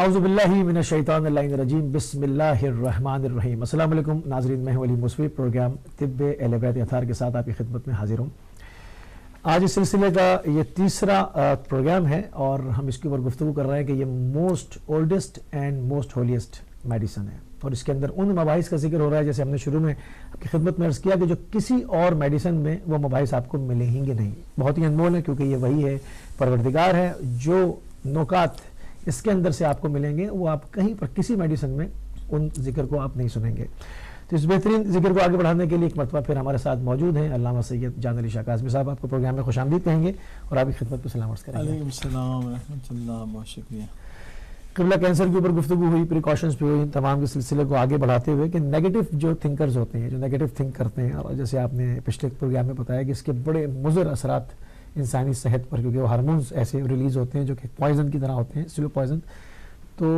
اعوذ باللہ من الشیطان اللعین الرجیم بسم اللہ الرحمن الرحیم۔ السلام علیکم ناظرین، میں ہوں علی موسوی، پروگرام طب اہل بیت اطہار کے ساتھ آپ کی خدمت میں حاضر ہوں۔ آج اس سلسلے کا یہ تیسرا پروگرام ہے اور ہم اس کے اوپر گفتگو کر رہے ہیں کہ یہ most oldest and most holiest medicine ہے، اور اس کے اندر ان مباحث کا ذکر ہو رہا ہے جیسے ہم نے شروع میں آپ کی خدمت میں عرض کیا کہ جو کسی اور میڈیسن میں وہ مباحث آپ کو ملیں گے نہیں، بہت ہی انمول ہے، کیونکہ یہ وہی ہے پروردگار ہے۔ جو نکات اس کے اندر سے آپ کو ملیں گے وہ آپ کہیں پر کسی میڈیسن میں ان ذکر کو آپ نہیں سنیں گے۔ تو اس بہترین ذکر کو آگے بڑھانے کے لیے ایک مرتبہ پھر ہمارے ساتھ موجود ہیں علامہ سید جان علی شاہ کاظمی صاحب۔ آپ کو پروگرام میں خوش آمدید کہیں گے اور آپ کی خدمت میں سلام عرض کریں گے۔ علیکم السلام ورحمۃ اللہ، بہت شکریہ۔ قبلہ کینسر کے اوپر گفتگو ہوئی، پریکاشنز پہ ہوئی، تمام کے سلسلے کو آگے بڑھاتے ہوئے کہ نیگیٹو جو تھنکرز ہوتے ہیں، جو نیگیٹو تھنک کرتے ہیں، اور جیسے آپ نے پچھلے پروگرام میں بتایا کہ اس کے بڑے مضر اثرات انسانی صحت پر، کیونکہ وہ ہارمونز ایسے ریلیز ہوتے ہیں جو کہ پوائزن کی طرح ہوتے ہیں، سلو پوائزن۔ تو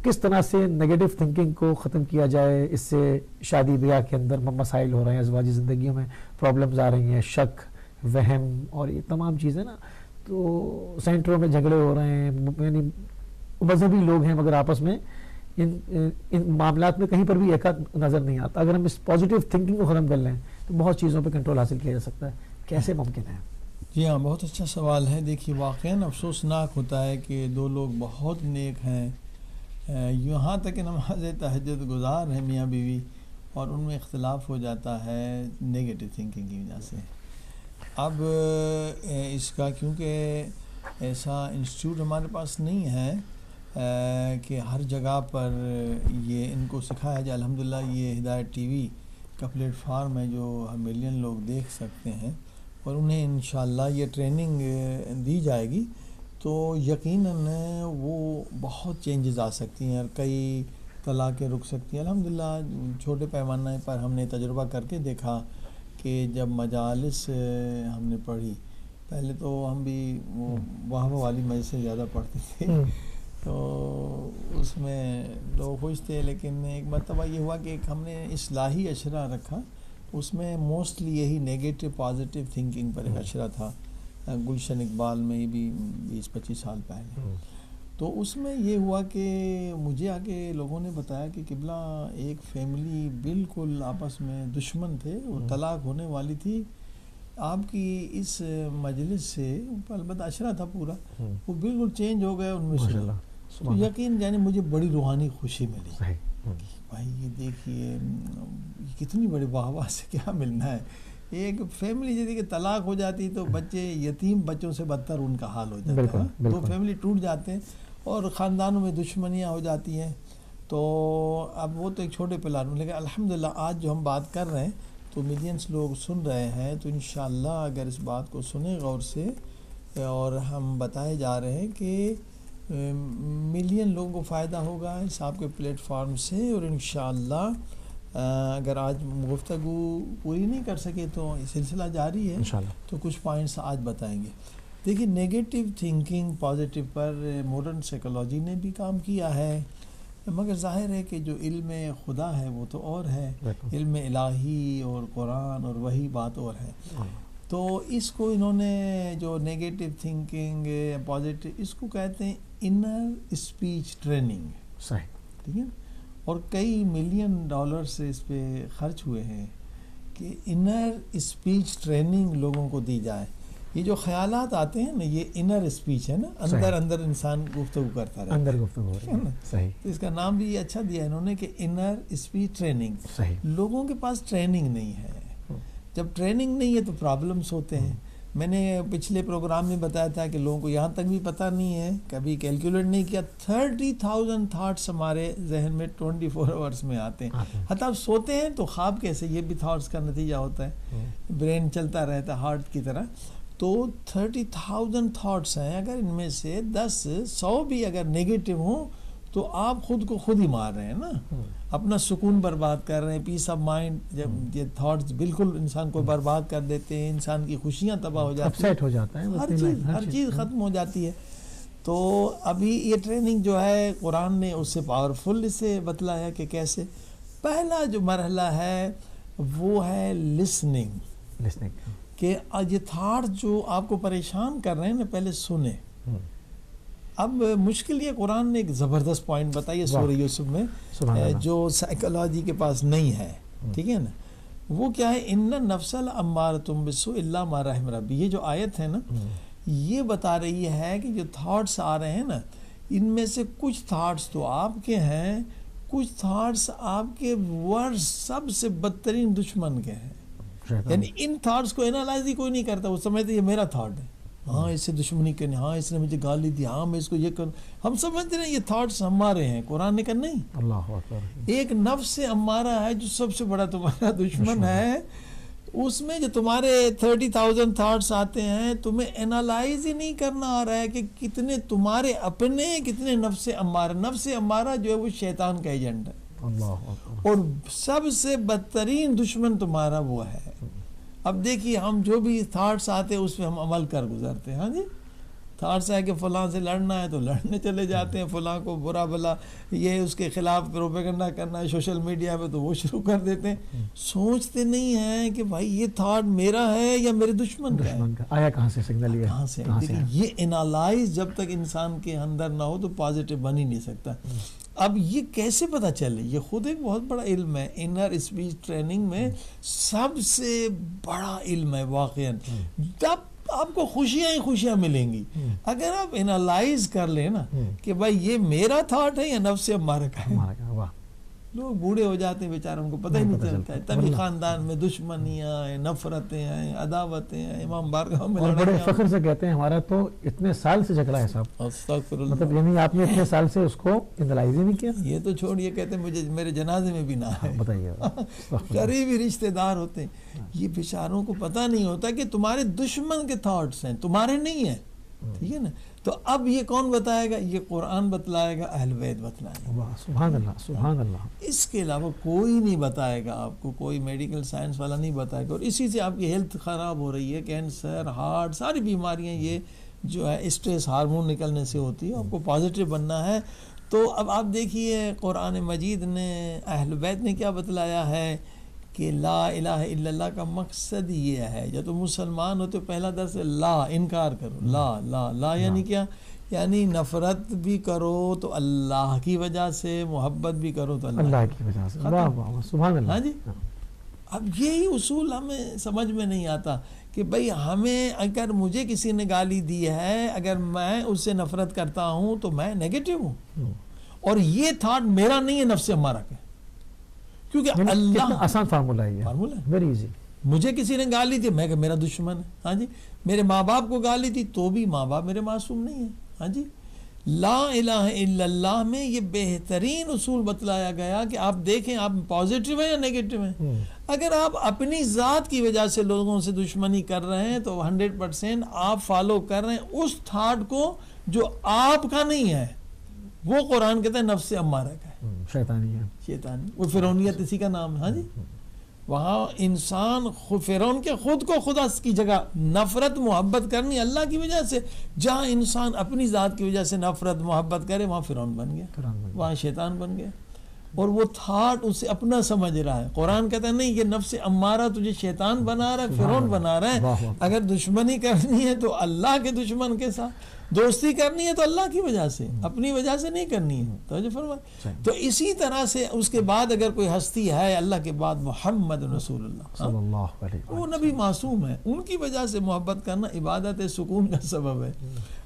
کس طرح سے نیگیٹو تھنکنگ کو ختم کیا جائے؟ اس سے شادی بیاہ کے اندر مسائل ہو رہے ہیں، ازواجی زندگیوں میں پرابلمز آ رہی ہیں، شک، وہم اور یہ تمام چیزیں نا، تو سینٹروں میں جھگڑے ہو رہے ہیں، یعنی مذہبی لوگ ہیں مگر آپس میں ان معاملات میں کہیں پر بھی ایک نظر نہیں آتا۔ اگر ہم اس پازیٹیو تھنکنگ کو ختم کر لیں تو بہت چیزوں پہ کنٹرول حاصل کیا جا سکتا ہے، کیسے ممکن ہے؟ جی ہاں، بہت اچھا سوال ہے۔ دیکھیے، واقعاً افسوسناک ہوتا ہے کہ دو لوگ بہت نیک ہیں، یہاں تک کہ نماز تہجد گزار ہیں میاں بیوی، اور ان میں اختلاف ہو جاتا ہے نیگیٹو تھنکنگ کی وجہ سے۔ اب اس کا کیونکہ ایسا انسٹیٹیوٹ ہمارے پاس نہیں ہے کہ ہر جگہ پر یہ ان کو سکھایا جائے۔ الحمدللہ یہ ہدایت ٹی وی کا پلیٹ فارم ہے جو ملین لوگ دیکھ سکتے ہیں، اور انہیں انشاءاللہ یہ ٹریننگ دی جائے گی تو یقیناً وہ بہت چینجز آ سکتی ہیں اور کئی طلاقیں رک سکتی ہیں۔ الحمدللہ چھوٹے پیمانے پر ہم نے تجربہ کر کے دیکھا کہ جب مجالس ہم نے پڑھی، پہلے تو ہم بھی وہ واہ والی مجلس سے زیادہ پڑھتے تھے، تو اس میں لوگ خوش تھے، لیکن ایک مرتبہ یہ ہوا کہ ایک ہم نے اصلاحی اشرہ رکھا، اس میں موسٹلی یہی نیگیٹو پازیٹیو تھنکنگ پر ایک اشرہ تھا، گلشن اقبال میں، یہ بھی 20-25 سال پہلے۔ تو اس میں یہ ہوا کہ مجھے آگے لوگوں نے بتایا کہ قبلہ ایک فیملی بالکل آپس میں دشمن تھے، وہ طلاق ہونے والی تھی، آپ کی اس مجلس سے، البتہ اشرہ تھا پورا، وہ بالکل چینج ہو گئے ان میں سے۔ تو یقین یعنی مجھے بڑی روحانی خوشی ملی، بھائی یہ دیکھیے کتنی بڑی واہ واہ سے کیا ملنا ہے۔ ایک فیملی جیسے کہ طلاق ہو جاتی تو بچے یتیم بچوں سے بدتر ان کا حال ہو جاتا ہے، تو فیملی ٹوٹ جاتے ہیں اور خاندانوں میں دشمنیاں ہو جاتی ہیں۔ تو اب وہ تو ایک چھوٹے پلان میں، لیکن الحمدللہ آج جو ہم بات کر رہے ہیں تو ملینس لوگ سن رہے ہیں، تو انشاءاللہ اگر اس بات کو سنیں غور سے، اور ہم بتائے جا رہے ہیں کہ ملین لوگوں کو فائدہ ہوگا اس آپ کے پلیٹ فارم سے، اور انشاءاللہ اگر آج گفتگو پوری نہیں کر سکے تو سلسلہ جاری ہے انشاءاللہ، تو کچھ پوائنٹس آج بتائیں گے۔ دیکھیے، نیگیٹو تھنکنگ پازیٹیو پر ماڈرن سائیکالوجی نے بھی کام کیا ہے، مگر ظاہر ہے کہ جو علم خدا ہے وہ تو اور ہے، علم الہی اور قرآن اور وہی بات اور ہے۔ تو اس کو انہوں نے جو نیگیٹو تھنکنگ پازیٹیو، اس کو کہتے ہیں انر اسپیچ ٹریننگ، صحیح، ٹھیک ہے، اور کئی ملین ڈالر سے اس پہ خرچ ہوئے ہیں کہ انر اسپیچ ٹریننگ لوگوں کو دی جائے۔ یہ جو خیالات آتے ہیں نا، یہ انر اسپیچ ہے نا، اندر انسان گفتگو کرتا رہتا ہے، اندر گفتگو ہے نا، صحیح۔ تو اس کا نام بھی یہ اچھا دیا انہوں نے کہ انر اسپیچ ٹریننگ۔ صحیح، لوگوں کے پاس ٹریننگ نہیں ہے، جب ٹریننگ نہیں ہے تو پرابلمس ہوتے ہیں۔ میں نے پچھلے پروگرام میں بتایا تھا کہ لوگوں کو یہاں تک بھی پتہ نہیں ہے، کبھی کیلکولیٹ نہیں کیا، 30,000 تھاٹس ہمارے ذہن میں 24 آورس میں آتے ہیں۔ حتیٰ آپ سوتے ہیں تو خواب کیسے، یہ بھی تھاٹس کا نتیجہ ہوتا ہے، برین چلتا رہتا ہے ہارٹ کی طرح۔ تو 30,000 تھاٹس ہیں، اگر ان میں سے 10-100 بھی اگر نیگیٹو ہوں تو آپ خود کو خود ہی مار رہے ہیں نا، اپنا سکون برباد کر رہے ہیں، پیس آف مائنڈ۔ جب یہ تھاٹس بالکل انسان کو برباد کر دیتے ہیں، انسان کی خوشیاں تباہ ہو جاتی ہیں، اپسیٹ ہو جاتا ہے، ہر چیز ختم ہو جاتی ہے۔ تو ابھی یہ ٹریننگ جو ہے قرآن نے اس سے پاورفل اسے بتلایا کہ کیسے۔ پہلا جو مرحلہ ہے وہ ہے لسننگ، کہ یہ تھاٹ جو آپ کو پریشان کر رہے ہیں نا، پہلے سنیں، اب مشکل یہ قرآن نے ایک زبردست پوائنٹ بتائی سورہ یوسف میں جو سائیکالوجی کے پاس نہیں ہے، ٹھیک ہے نا، وہ کیا ہے، ان نفس الامارۃ بالسوء الا ما رحم ربی. یہ جو آیت ہے نا یہ بتا رہی ہے کہ جو تھاٹس آ رہے ہیں نا ان میں سے کچھ تھاٹس تو آپ کے ہیں، کچھ تھاٹس آپ کے ورس سب سے بدترین دشمن کے ہیں. یعنی ان تھاٹس کو انالائز ہی کوئی نہیں کرتا، وہ سمجھتے یہ میرا تھاٹ ہے، ہاں اس سے دشمنی کرنی، ہاں اس نے مجھے گالی دی، ہاں میں اس کو یہ کروں. ہم سمجھتے ہیں یہ تھاٹس ہمارے ہیں. قرآن نے کہا نہیں، اللہ اکبر، ایک نفس امارہ ہے جو سب سے بڑا تمہارا دشمن ہے. اس میں جو تمہارے 30,000 تھاٹس آتے ہیں تمہیں انالائز ہی نہیں کرنا آ رہا ہے کہ کتنے تمہارے اپنے، کتنے نفس امارہ. نفس امارہ جو ہے وہ شیطان کا ایجنٹ ہے، اللہ اکبر، اور سب سے بدترین دشمن تمہارا وہ ہے. اب دیکھیے ہم جو بھی تھاٹس آتے ہیں اس پہ ہم عمل کر گزرتے ہیں. ہاں جی، تھاٹس ہے کہ فلاں سے لڑنا ہے تو لڑنے چلے جاتے ہیں، فلاں کو برا بلا یہ اس کے خلاف پروپیگنڈا کرنا ہے سوشل میڈیا پہ تو وہ شروع کر دیتے ہیں. سوچتے نہیں ہیں کہ بھائی یہ تھاٹ میرا ہے یا میرے دشمن کا ہے، آیا کہاں سے سگنل، یہ کہاں سے. یہ انالائز جب تک انسان کے اندر نہ ہو تو پازیٹیو بن ہی نہیں سکتا. اب یہ کیسے پتہ چلے، یہ خود ایک بہت بڑا علم ہے. انر اسپیچ ٹریننگ میں سب سے بڑا علم ہے واقعاً. جب آپ کو خوشیاں ہی خوشیاں ملیں گی اگر آپ انالائز کر لیں نا کہ بھائی یہ میرا تھاٹ ہے یا نفس امارہ کا ہے. لوگ بوڑھے ہو جاتے ہیں بیچارے، ان کو پتہ ہی نہیں چلتا ہے، تبھی خاندان میں دشمنیاں ہیں، نفرتیں ہیں، عداوتیں ہیں، امام بارگاہ میں اور بڑے فخر سے کہتے ہیں ہمارا تو اتنے سال سے جھگڑا ہے صاحب. استغفر اللہ. مطلب یعنی آپ نے اتنے سال سے اس کو انالائز ہی نہیں کیا. یہ تو چھوڑیے، کہتے ہیں مجھے میرے جنازے میں بھی نہ ہے. بتائیے، قریبی رشتہ دار ہوتے ہیں، یہ بیچاروں کو پتہ نہیں ہوتا کہ تمہارے دشمن کے تھاٹس ہیں، تمہارے نہیں ہیں. ٹھیک ہے نا. تو اب یہ کون بتائے گا؟ یہ قرآن بتلائے گا، اہل بیت بتلائے گا. سبحان اللہ، سبحان اللہ. اس کے علاوہ کوئی نہیں بتائے گا آپ کو، کوئی میڈیکل سائنس والا نہیں بتائے گا. اور اسی سے آپ کی ہیلتھ خراب ہو رہی ہے، کینسر، ہارٹ، ساری بیماریاں یہ جو ہے اسٹریس ہارمون نکلنے سے ہوتی ہے. آپ کو پازیٹیو بننا ہے. تو اب آپ دیکھیے قرآن مجید نے اہل بیت نے کیا بتلایا ہے کہ لا الہ الا اللہ کا مقصد یہ ہے. جب تم مسلمان ہو تو پہلا درس لا، انکار کرو. لا لا لا یعنی کیا؟ یعنی نفرت بھی کرو تو اللہ کی وجہ سے، محبت بھی کرو تو اللہ کی وجہ سے. واہ واہ، سبحان اللہ. ہاں جی. اب یہی اصول ہمیں سمجھ میں نہیں آتا کہ بھئی ہمیں اگر مجھے کسی نے گالی دی ہے، اگر میں اس سے نفرت کرتا ہوں تو میں نیگیٹو ہوں، اور یہ تھاٹ میرا نہیں ہے، نفس امارہ کا. کیونکہ اللہ آسان فارمولہ ہے، فارمولہ ویری ایزی. مجھے کسی نے گالی دی، میں کہ میرا دشمن ہے. ہاں جی. میرے ماں باپ کو گالی دی تو بھی ماں باپ میرے معصوم نہیں ہیں. ہاں جی. لا الہ الا اللہ میں یہ بہترین اصول بتلایا گیا کہ آپ دیکھیں آپ پازیٹیو ہیں یا نیگیٹو ہیں. اگر آپ اپنی ذات کی وجہ سے لوگوں سے دشمنی کر رہے ہیں تو 100% آپ فالو کر رہے ہیں اس تھاٹ کو جو آپ کا نہیں ہے. وہ قرآن کہتا ہے نفس امارہ کا ہے، شیطانی ہے، شیطانی. وہ فرعونیت اسی کا نام ہے. ہاں جی. وہاں انسان فرعون کے خود کو خدا کی جگہ نفرت محبت کرنی اللہ کی وجہ سے. جہاں انسان اپنی ذات کی وجہ سے نفرت محبت کرے وہاں فرعون بن گیا، وہاں شیطان بن گیا. اور وہ تھاٹ اسے اپنا سمجھ رہا ہے. قرآن کہتا ہے نہیں، یہ نفس امارہ تجھے شیطان بنا رہا ہے، فرعون بنا رہا ہے. اگر دشمنی کرنی ہے تو اللہ کے دشمن کے ساتھ، دوستی کرنی ہے تو اللہ کی وجہ سے، اپنی وجہ سے نہیں کرنی ہے. توجہ فرمائیں. تو اسی طرح سے اس کے بعد اگر کوئی ہستی ہے اللہ کے بعد محمد رسول اللہ صلی اللہ علیہ وسلم، وہ نبی معصوم ہے، ان کی وجہ سے محبت کرنا عبادت ہے، سکون کا سبب ہے.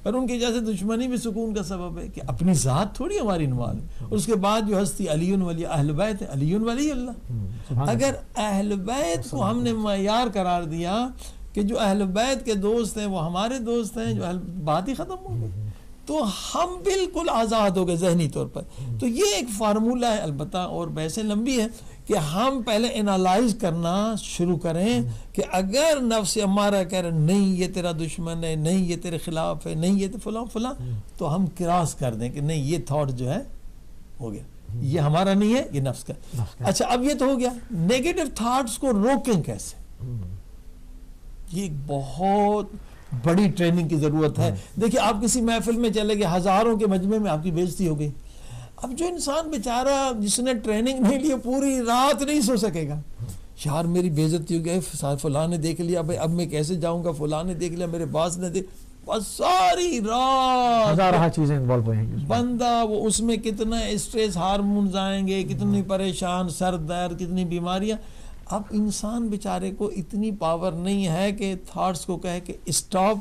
اور ان کی وجہ سے دشمنی بھی سکون کا سبب ہے کہ اپنی ذات تھوڑی ہماری انوال ہے. اس کے بعد جو ہستی علی ولی اہل بیت ہے، علی ولی اللہ. اگر اہل بیت کو ہم نے معیار قرار دیا کہ جو اہل بیت کے دوست ہیں وہ ہمارے دوست ہیں، جو بات ہی ختم ہو گئی، تو ہم بالکل آزاد ہو گئے ذہنی طور پر. تو یہ ایک فارمولہ ہے البتہ، اور بحثیں لمبی ہے کہ ہم پہلے انالائز کرنا شروع کریں کہ اگر نفس ہمارا کہہ رہے نہیں یہ تیرا دشمن ہے، نہیں یہ تیرے خلاف ہے، نہیں یہ فلاں فلاں، تو ہم کراس کر دیں کہ نہیں یہ تھاٹ جو ہے ہو گیا، یہ ہمارا نہیں ہے، یہ نفس کا. اچھا اب یہ تو ہو گیا. نیگیٹو تھاٹس کو روکیں کیسے؟ یہ ایک بہت بڑی ٹریننگ کی ضرورت ہے. دیکھیں آپ کسی محفل میں چلے گئے، ہزاروں کے مجمع میں آپ کی بےزتی ہو گئی. اب جو انسان بیچارہ جس نے ٹریننگ نہیں لی پوری رات نہیں سو سکے گا. یار میری بےزتی ہو گئی، فلاں نے دیکھ لیا، اب میں کیسے جاؤں گا، فلاں نے دیکھ لیا، میرے باس نے دیکھ. بس ساری رات ہزارہ چیزیں انوالو ہوئی ہیں بندہ وہ اس میں کتنا اسٹریس ہارمونز آئیں گے، کتنی پریشان، سر درد، کتنی بیماریاں. اب انسان بیچارے کو اتنی پاور نہیں ہے کہ تھاٹس کو کہے کہ اسٹاپ،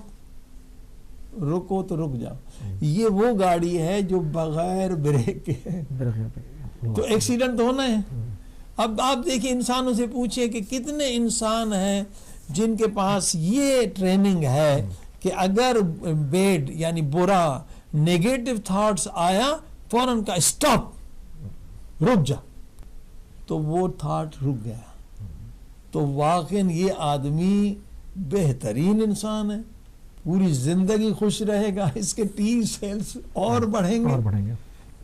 رکو تو رک جاؤ. یہ وہ گاڑی ہے جو بغیر بریک کے ہے تو ایکسیڈنٹ ہونا ہے. اب آپ دیکھیں انسانوں سے پوچھیں کہ کتنے انسان ہیں جن کے پاس یہ ٹریننگ ہے کہ اگر بیڈ یعنی برا نیگیٹو تھاٹس آیا فوراً کا اسٹاپ، رک جا، تو وہ تھاٹ رک گیا. تو واقعاً یہ آدمی بہترین انسان ہے، پوری زندگی خوش رہے گا، اس کے ٹی سیلز اور بڑھیں گے.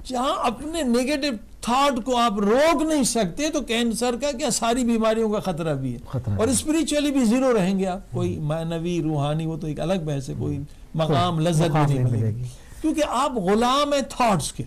جہاں اپنے نیگیٹو تھاٹ کو آپ روک نہیں سکتے تو کینسر کا کیا ساری بیماریوں کا خطرہ بھی ہے. اور اسپریچولی بھی زیرو رہیں گے آپ. کوئی معنوی روحانی وہ تو ایک الگ بحث ہے، کوئی مقام لذت بھی نہیں ملے گی کیونکہ آپ غلام ہیں تھاٹس کے.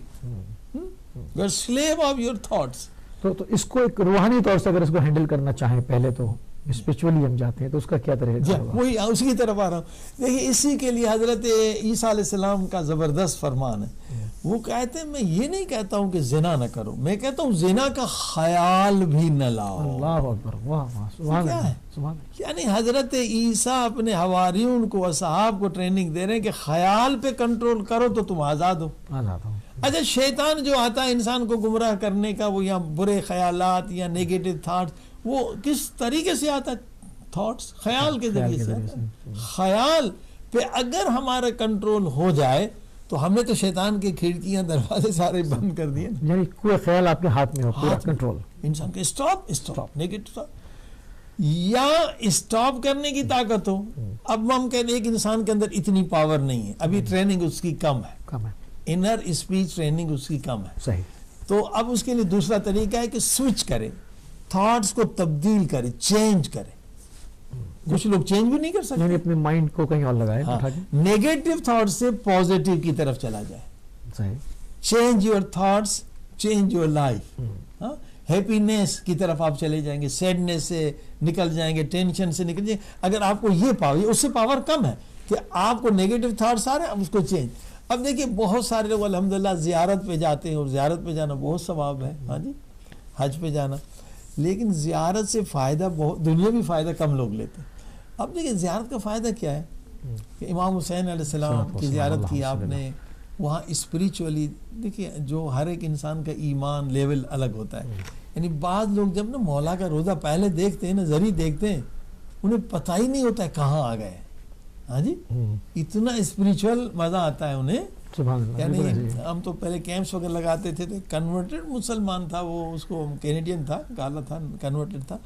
You are slave of your thoughts. تو اس کو ایک روحانی طور سے اگر اس کو ہینڈل کرنا چاہیں، پہلے تو اسپریچولی ہم جاتے ہیں، تو اس کا کیا طریقہ ہے؟ وہی اس کی طرف آ رہا ہوں. دیکھیے اسی کے لیے حضرت عیسیٰ علیہ السلام کا زبردست فرمان ہے. وہ کہتے ہیں میں یہ نہیں کہتا ہوں کہ زنا نہ کرو، میں کہتا ہوں زنا کا خیال بھی نہ لاؤ. اللہ اکبر، واہ واہ، سبحان اللہ، سبحان اللہ. یعنی حضرت عیسیٰ اپنے حواریون کو، اصحاب کو ٹریننگ دے رہے ہیں کہ خیال پہ کنٹرول کرو تو تم آزاد ہو. اچھا شیطان جو آتا ہے انسان کو گمراہ کرنے کا، وہ یا برے خیالات یا نیگیٹو تھاٹس، وہ کس طریقے سے آتا ہے؟ تھاٹس، خیال کے ذریعے سے آتا ہے. خیال پہ اگر ہمارا کنٹرول ہو جائے تو ہم نے تو شیطان کی کھڑکیاں دروازے سارے بند کر دیے. یعنی کوئی خیال آپ کے ہاتھ میں ہو، پورا کنٹرول انسان کے اسٹاپ نیگیٹو یا اسٹاپ کرنے کی طاقت ہو. اب ہم کہتے ہیں ایک انسان کے اندر اتنی پاور نہیں ہے، ابھی ٹریننگ اس کی کم ہے، انر اسپیچ ٹریننگ اس کی کم ہے. صحیح. تو اب اس کے لیے دوسرا طریقہ ہے کہ سوئچ کرے، تھاٹس کو تبدیل کرے، چینج کرے. کچھ لوگ چینج بھی نہیں کر سکتے، یعنی اپنے مائنڈ کو کہیں اور لگائے، نیگیٹو تھاٹ سے پازیٹیو کی طرف چلا جائے. صحیح. Change your thoughts, change your life. Happiness کی طرف آپ چلے جائیں گے، سیڈنس سے نکل جائیں گے، ٹینشن سے نکل جائیں گے. اگر آپ کو یہ پاور، اس سے پاور کم ہے کہ آپ کو نیگیٹو تھاٹس آ رہے ہیں، اب اس کو چینج. اب دیکھیے بہت سارے لوگ الحمدللہ زیارت پہ جاتے ہیں، اور زیارت پہ جانا بہت ثواب ہے. ہاں جی، حج پہ جانا، لیکن زیارت سے فائدہ بہت، دنیاوی فائدہ کم لوگ لیتے ہیں. اب دیکھیں زیارت کا فائدہ کیا ہے کہ امام حسین علیہ السلام کی زیارت کی آپ نے، وہاں اسپریچولی دیکھیے جو ہر ایک انسان کا ایمان لیول الگ ہوتا ہے. یعنی بعض لوگ جب نا مولا کا روزہ پہلے دیکھتے ہیں نا، ذریعہ دیکھتے ہیں، انہیں پتہ ہی نہیں ہوتا ہے کہاں آ گئے. ہاں جی، اتنا اسپریچول مزہ آتا ہے انہیں. یعنی ہم تو پہلے کیمپس وغیرہ لگاتے تھے تو کنورٹڈ مسلمان تھا، وہ اس کو کینیڈین تھا، کالا تھا، کنورٹڈ تھا.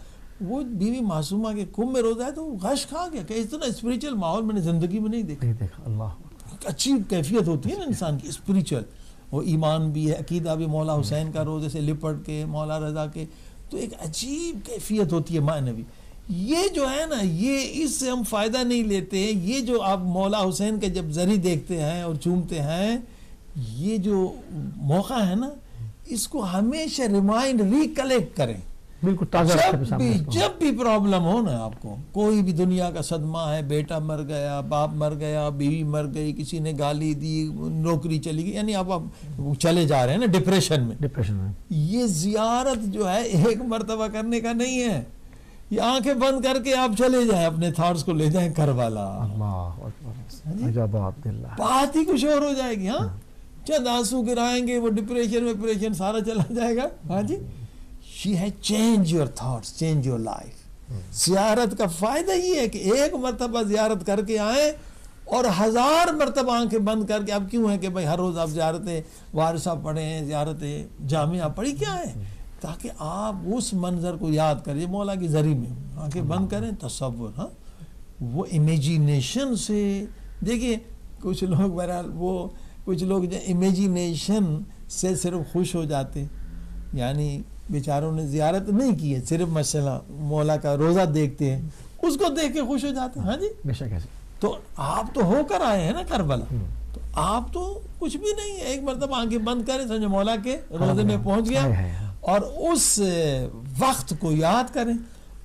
وہ بیوی معصومہ کے کنبھ میں روزہ ہے تو وہ غش کھا گیا کہ اتنا اسپریچول ماحول میں نے زندگی میں نہیں دیکھا. اللہ، اچھی کیفیت ہوتی ہے نا انسان کی اسپریچول. وہ ایمان بھی ہے، عقیدہ بھی مولا حسین کا روزے سے لپٹ کے، مولا رضا کے، تو ایک عجیب کیفیت ہوتی ہے معنوی. یہ جو ہے نا، یہ اس سے ہم فائدہ نہیں لیتے. یہ جو آپ مولا حسین کے جب ذریعہ دیکھتے ہیں اور چومتے ہیں، یہ جو موقع ہے نا، اس کو ہمیشہ ریمائنڈ ریکلیکٹ کریں. بالکل تازہ. جب بھی پرابلم ہو نا، آپ کو کوئی بھی دنیا کا صدمہ ہے، بیٹا مر گیا، باپ مر گیا، بیوی مر گئی، کسی نے گالی دی، نوکری چلی گئی، یعنی آپ چلے جا رہے ہیں نا ڈپریشن میں، یہ زیارت جو ہے ایک مرتبہ کرنے کا نہیں ہے. یہ آنکھیں بند کر کے آپ چلے جائیں، اپنے تھاٹس کو لے جائیں کربلا. بات ہی کچھ اور ہو جائے گی. ہاں، چند آنسو گرائیں گے، وہ ڈپریشن سارا چلا جائے گا. ہاں جی، she has changed your thoughts, change your life. زیارت کا فائدہ یہ ہے کہ ایک مرتبہ زیارت کر کے آئیں اور 1000 مرتبہ آنکھیں بند کر کے. اب کیوں ہے کہ بھائی ہر روز آپ زیارتیں وارثہ پڑھیں، زیارتیں جامعہ پڑھی، کیا ہے؟ تاکہ آپ اس منظر کو یاد کریں. مولا کی ذریعہ میں آنکھیں بند کریں، تصور، ہاں، وہ امیجینیشن سے. دیکھیے کچھ لوگ بہرحال کچھ لوگ جو امیجینیشن سے صرف خوش ہو جاتے، یعنی بیچاروں نے زیارت نہیں کی ہے، صرف مسئلہ مولا کا روزہ دیکھتے ہیں، اس کو دیکھ کے خوش ہو جاتے ہیں. ہاں جی، بے شک ایسے. تو آپ تو ہو کر آئے ہیں نا کربلا، تو آپ تو کچھ بھی نہیں ہے. ایک مرتبہ آنکھیں بند کریں، سمجھو مولا کے روزے میں پہنچ گیا، اور اس وقت کو یاد کریں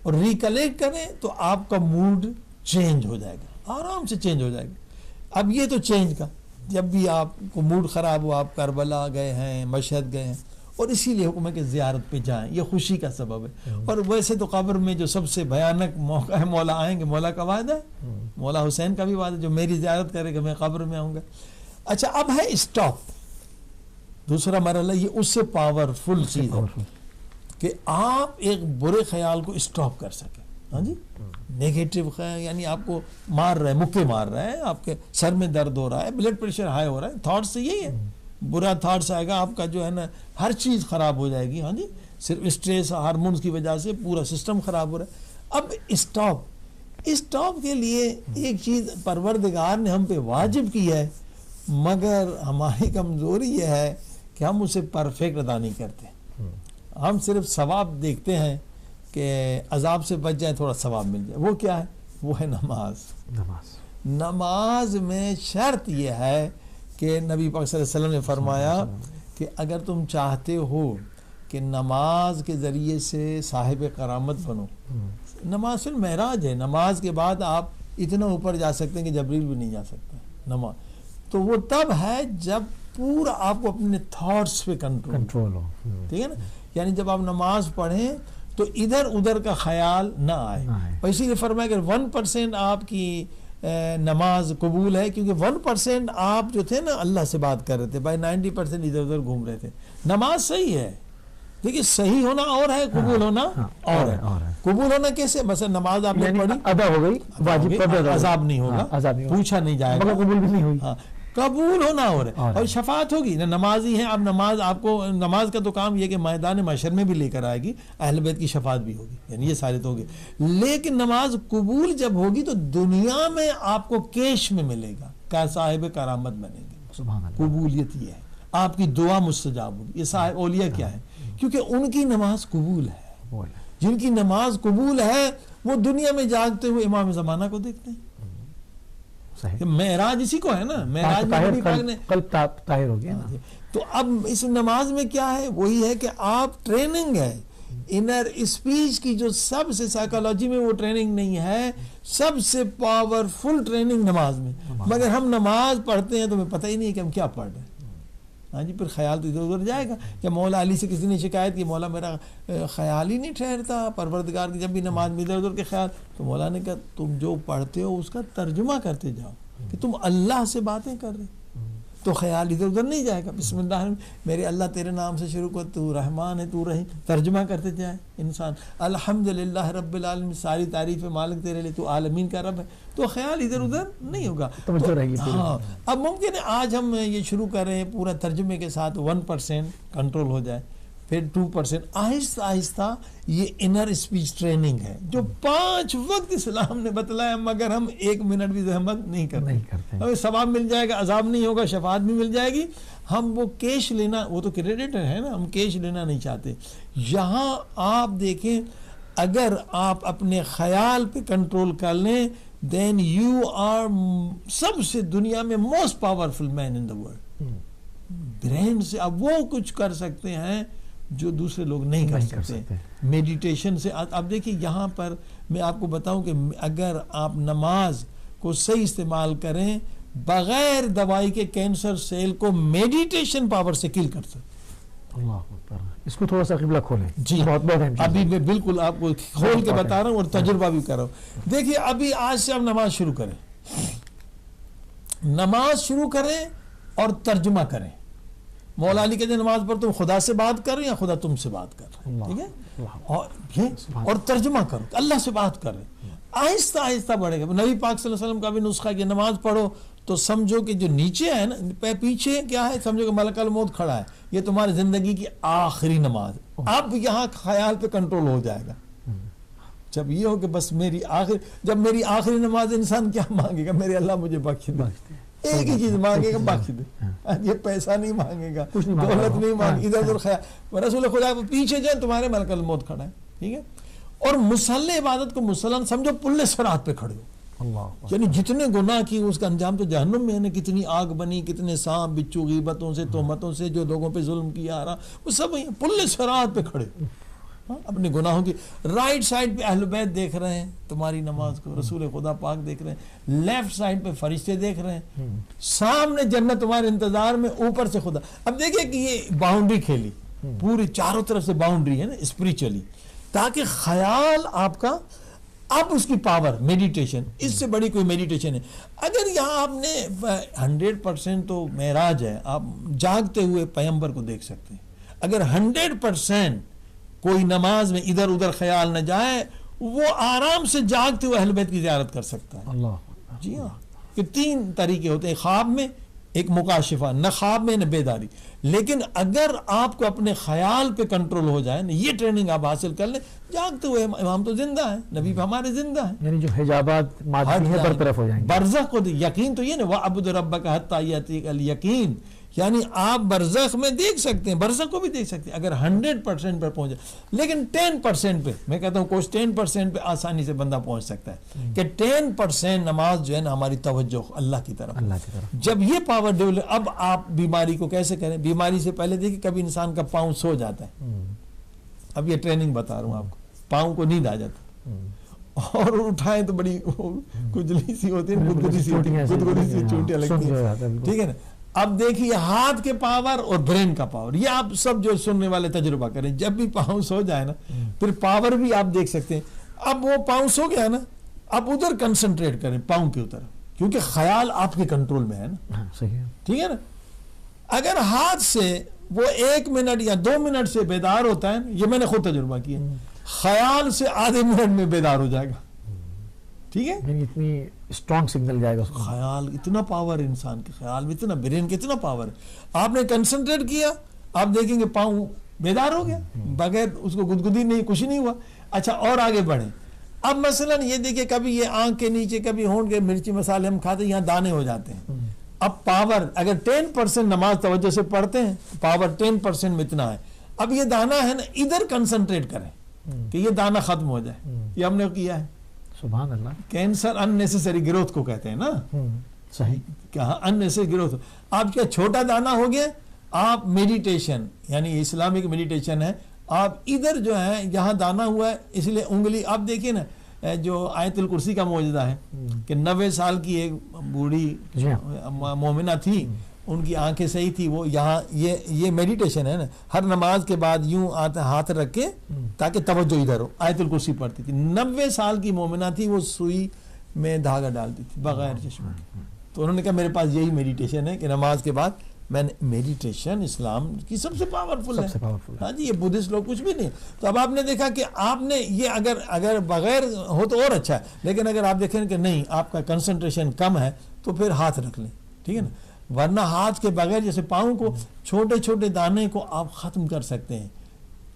اور ریکلیکٹ کریں، تو آپ کا موڈ چینج ہو جائے گا، آرام سے چینج ہو جائے گا. اب یہ تو چینج کا، جب بھی آپ کو موڈ خراب ہو آپ کربلا گئے ہیں، مشہد گئے ہیں، اور اسی لیے حکم ہے کہ زیارت پہ جائیں، یہ خوشی کا سبب ہے۔ اور ویسے تو قبر میں جو سب سے بھیانک موقع ہے، مولا آئیں گے، مولا کا وعدہ ہے، مولا حسین کا بھی وعدہ، جو میری زیارت کرے گا میں قبر میں آؤں گا۔ اچھا اب ہے اسٹاپ، دوسرا مرحلہ، یہ اس سے پاورفل چیز ہے کہ آپ ایک برے خیال کو اسٹاپ کر سکیں۔ ہاں جی، نیگیٹو خیال یعنی آپ کو مار رہا ہے، مکے مار رہا ہے، آپ کے سر میں درد ہو رہا ہے، بلڈ پریشر ہائی ہو رہا ہے، تھاٹ سے یہی ہے، برا تھاٹس آئے گا، آپ کا جو ہے نا ہر چیز خراب ہو جائے گی۔ ہاں جی، صرف اسٹریس ہارمونز کی وجہ سے پورا سسٹم خراب ہو رہا ہے۔ اب اسٹاپ کے لیے ایک چیز پروردگار نے ہم پہ واجب کی ہے، مگر ہماری کمزوری یہ ہے کہ ہم اسے پرفیکٹ ادا نہیں کرتے۔ ہم صرف ثواب دیکھتے ہیں کہ عذاب سے بچ جائے، تھوڑا ثواب مل جائے۔ وہ کیا ہے؟ وہ ہے نماز میں شرط یہ ہے کہ نبی پاک صلی اللہ علیہ وسلم نے فرمایا کہ اگر تم چاہتے ہو کہ نماز کے ذریعے سے صاحب کرامت بنو، نماز صرف معراج ہے، نماز کے بعد آپ اتنا اوپر جا سکتے ہیں کہ جبریل بھی نہیں جا سکتا نماز، تو وہ تب ہے جب پورا آپ کو اپنے تھاٹس پہ کنٹرول ہو، ٹھیک ہے نا؟ یعنی جب آپ نماز پڑھیں تو ادھر ادھر کا خیال نہ آئے۔ اور اسی لیے فرمایا کہ 1% آپ کی نماز قبول ہے، کیونکہ 1% آپ جو تھے نا اللہ سے بات کر رہے تھے، بھائی 90% ادھر ادھر گھوم رہے تھے۔ نماز صحیح ہے، دیکھیے صحیح ہونا اور ہے، قبول ہونا اور ہے۔ قبول ہونا کیسے؟ مثلا نماز آپ نے پڑھی، ادا ہو گئی، واجب عذاب نہیں ہوگا، پوچھا نہیں جائے گا، قبول بھی نہیں ہوئی، قبول ہونا اور ہے، اور شفاعت ہوگی۔ نمازی ہیں اب، نماز آپ کو، نماز کا تو کام یہ کہ میدان محشر میں بھی لے کر آئے گی، اہل بیت کی شفاعت بھی ہوگی، یعنی یہ سارے تو ہوگی۔ لیکن نماز قبول جب ہوگی تو دنیا میں آپ کو کیش میں ملے گا، کیا صاحب کرامت بنیں گے۔ سبحان اللہ، قبولیت یہ ہے، آپ کی دعا مستجاب ہوگی۔ یہ صاحب اولیاء کیا ہے؟ کیونکہ ان کی نماز قبول ہے۔ جن کی نماز قبول ہے وہ دنیا میں جاگتے ہوئے امام زمانہ کو دیکھتے ہیں۔ معراج اسی کو ہے نا، معراج میں قلب طاہر ہو گیا نا۔ تو اب اس نماز میں کیا ہے؟ وہی ہے کہ آپ ٹریننگ ہے انر اسپیچ کی، جو سب سے سائیکالوجی میں وہ ٹریننگ نہیں ہے، سب سے پاورفل ٹریننگ نماز میں۔ مگر ہم نماز پڑھتے ہیں تو ہمیں پتہ ہی نہیں کہ ہم کیا پڑھ رہے ہیں۔ ہاں جی، پھر خیال تو ادھر ادھر جائے گا۔ کہ مولا علی سے کسی نے شکایت کی، مولا میرا خیال ہی نہیں ٹھہرتا پروردگار کی، جب بھی نماز میں ادھر ادھر کے خیال، تو مولا نے کہا تم جو پڑھتے ہو اس کا ترجمہ کرتے جاؤ، کہ تم اللہ سے باتیں کر رہے تو خیال ادھر ادھر نہیں جائے گا۔ بسم اللہ میرے اللہ تیرے نام سے شروع کر، تو رحمان ہے تو رحیم، ترجمہ کرتے جائے انسان۔ الحمدللہ رب العالمین، ساری تعریف مالک تیرے لیے، تو عالمین کا رب ہے، تو خیال ادھر ادھر نہیں ہوگا۔ ہاں، اب ممکن ہے آج ہم یہ شروع کر رہے ہیں پورا ترجمے کے ساتھ، 1% کنٹرول ہو جائے، پھر 2%، آہستہ آہستہ یہ انر اسپیچ ٹریننگ ہے جو 5 وقت اسلام نے بتلایا، مگر ہم 1 منٹ بھی زحمت نہیں کرتے۔ ہمیں ثواب مل جائے گا، عذاب نہیں ہوگا، شفاعت بھی مل جائے گی۔ ہم وہ کیش لینا، وہ تو کریڈٹ ہے نا، ہم کیش لینا نہیں چاہتے۔ یہاں آپ دیکھیں، اگر آپ اپنے خیال پہ کنٹرول کر لیں، then you are سب سے دنیا میں most powerful man in the world. Brain سے اب وہ کچھ کر سکتے ہیں جو دوسرے لوگ نہیں کر سکتے۔ میڈیٹیشن سے اب دیکھیے یہاں پر میں آپ کو بتاؤں کہ اگر آپ نماز کو صحیح استعمال کریں، بغیر دوائی کے کینسر سیل کو میڈیٹیشن پاور سے کل کر سکتے۔ اللہ اکبر، اس کو تھوڑا سا قبلہ کھولیں جی، ابھی میں بالکل آپ کو کھول کے بتا رہا ہوں اور تجربہ بھی کر رہا ہوں۔ دیکھیے ابھی آج سے آپ نماز شروع کریں، نماز شروع کریں اور ترجمہ کریں۔ مولا علی کہتے ہیں نماز پر تم خدا سے بات کر رہے ہیں یا خدا تم سے بات کر رہے ہیں، ٹھیک ہے؟ اور ترجمہ کرو، اللہ سے بات کر رہے ہیں، آہستہ آہستہ بڑھے گا۔ نبی پاک صلی اللہ علیہ وسلم کا بھی نسخہ کہ نماز پڑھو تو سمجھو کہ جو نیچے ہے نا، پیچھے کیا ہے، سمجھو کہ ملک الموت کھڑا ہے، یہ تمہاری زندگی کی آخری نماز ہے۔ اب یہاں خیال پہ کنٹرول ہو جائے گا۔ جب یہ ہو کہ بس جب میری آخری نماز، انسان کیا مانگے گا؟ میرے اللہ مجھے بخش دے، ایک ہی چیز مانگے گا، بخش دے۔ یہ پیسہ نہیں مانگے گا، دولت نہیں مانگے، ادھر ادھر خیال۔ رسول خدا پیچھے جائیں، تمہارے ملک الموت کھڑا ہے، ٹھیک ہے؟ اور مصلی عبادت کو مسلم سمجھو پل صراط پہ کھڑے ہو، یعنی جتنے گناہ کی اس کا انجام تو جہنم میں ہے، کتنی آگ بنی، کتنے سانپ بچھو غیبتوں سے، تہمتوں سے جو لوگوں پہ ظلم کیا رہا، وہ سب پل صراط پہ کھڑے، اپنے گناہوں کی. رائٹ سائڈ پہ اہل بیت دیکھ رہے ہیں تمہاری نماز کو, رسول خدا پاک دیکھ رہے ہیں, لیفٹ سائڈ پہ فرشتے دیکھ رہے ہیں, سامنے جنت تمہارے انتظار میں, اوپر سے خدا. اب دیکھیں کہ یہ باؤنڈری کھیلی, پوری چاروں طرف سے باؤنڈری ہے نا اسپریچولی, تاکہ خیال آپ کا, اب اس کی پاور میڈیٹیشن, اس سے بڑی کوئی میڈیٹیشن ہے. اگر یہاں آپ نے 100% تو معراج ہے, آپ جاگتے ہوئے پیغمبر کو دیکھ سکتے ہیں. اگر 100% کوئی نماز میں ادھر ادھر خیال نہ جائے, وہ آرام سے جاگتے ہوئے اہل بیت کی زیارت کر سکتا ہے. اللہ. جی ہاں, کہ 3 طریقے ہوتے ہیں, خواب میں, ایک مکاشفہ, نہ خواب میں نہ بیداری. لیکن اگر آپ کو اپنے خیال پہ کنٹرول ہو جائے نا, یہ ٹریننگ آپ حاصل کر لیں, جاگتے ہوئے ہم تو زندہ ہیں, نبی ہمارے زندہ ہیں, یعنی جو حجابات مادی ہیں برطرف ہو جائیں گے. برزخ کو یقین تو یہ نا, وَعْبُدْ رَبَّكَ حَتَّىٰ يَأْتِيَكَ الْيَقِينُ, یعنی آپ برزخ میں دیکھ سکتے ہیں, برزخ کو بھی دیکھ سکتے ہیں اگر 100% پر پہنچ جائے. لیکن 10% پہ, میں کہتا ہوں کچھ 10% پہ آسانی سے بندہ پہنچ سکتا ہے, کہ 10% نماز جو ہے نا ہماری توجہ اللہ کی طرف. جب یہ پاور ڈیولپ, اب آپ بیماری کو کیسے کریں. بیماری سے پہلے دیکھیں کبھی انسان کا پاؤں سو جاتا ہے, اب یہ ٹریننگ بتا رہا ہوں آپ کو, پاؤں کو نیند آ جاتا اور اٹھائیں تو بڑی کجلی سی ہوتی ہے, گدگدی سی ہوتی ہے, گدگدی سی چوٹیاں لگتی ہیں, ٹھیک ہے نا. اب دیکھیے ہاتھ کے پاور اور برین کا پاور, یہ آپ سب جو سننے والے تجربہ کریں, جب بھی پاؤں سو جائے نا, پھر پاور بھی آپ دیکھ سکتے ہیں. اب وہ پاؤں سو گیا نا, اب ادھر کنسنٹریٹ کریں پاؤں کے اوپر, کیونکہ خیال آپ کے کنٹرول میں ہے نا, ٹھیک ہے نا. اگر ہاتھ سے وہ 1 منٹ یا 2 منٹ سے بیدار ہوتا ہے, یہ میں نے خود تجربہ کیا, خیال سے آدھے منٹ میں بیدار ہو جائے گا, ٹھیک ہے. یعنی اتنی اسٹرانگ سگنل جائے گا اس کو. خیال اتنا پاور, انسان کے خیال میں اتنا, برین کے اتنا پاور ہے. آپ نے کنسنٹریٹ کیا, آپ دیکھیں گے پاؤں بیدار ہو گیا, بغیر اس کو گدگدی نہیں, کچھ نہیں ہوا. اچھا, اور آگے بڑھیں. اب مثلا یہ دیکھیں, کبھی یہ آنکھ کے نیچے, کبھی ہونٹ کے, مرچی مسالے ہم کھاتے ہیں, یہاں دانے ہو جاتے ہیں. اب پاور اگر 10% نماز توجہ سے پڑھتے ہیں, پاور 10% میں اتنا ہے. اب یہ دانا ہے نا, ادھر کنسنٹریٹ کریں کہ یہ دانا ختم ہو جائے. یہ ہم نے کیا ہے. سبحان اللہ. کینسر ان نیسیسری گروتھ کو کہتے ہیں نا, صحیح, کہاں ان نیسیسری گروتھ. آپ کیا چھوٹا دانا ہو گیا, آپ میڈیٹیشن, یعنی اسلامک میڈیٹیشن ہے, آپ ادھر جو ہے یہاں دانا ہوا ہے, اس لیے انگلی, آپ دیکھیں نا جو آیت الکرسی کا معجزہ ہے کہ 90 سال کی ایک بوڑھی مومنہ تھی, ان کی آنکھیں صحیح تھی, وہ یہاں یہ میڈیٹیشن ہے نا, ہر نماز کے بعد یوں ہاتھ رکھ کے تاکہ توجہ ادھر ہو, آیت الکرسی پڑھتی تھی. 90 سال کی مومنہ تھی, وہ سوئی میں دھاگا ڈالتی تھی بغیر چشمے. تو انہوں نے کہا میرے پاس یہی میڈیٹیشن ہے کہ نماز کے بعد میں نے, میڈیٹیشن اسلام کی سب سے پاورفل ہے. ہاں جی, یہ بدھسٹ لوگ کچھ بھی نہیں. تو اب آپ نے دیکھا کہ آپ نے یہ اگر بغیر ہو تو اور اچھا ہے, لیکن اگر آپ دیکھیں کہ نہیں, آپ کا کنسنٹریشن کم ہے, تو پھر ہاتھ رکھ لیں, ٹھیک ہے نا. ورنہ ہاتھ کے بغیر, جیسے پاؤں کو چھوٹے چھوٹے دانے کو آپ ختم کر سکتے ہیں.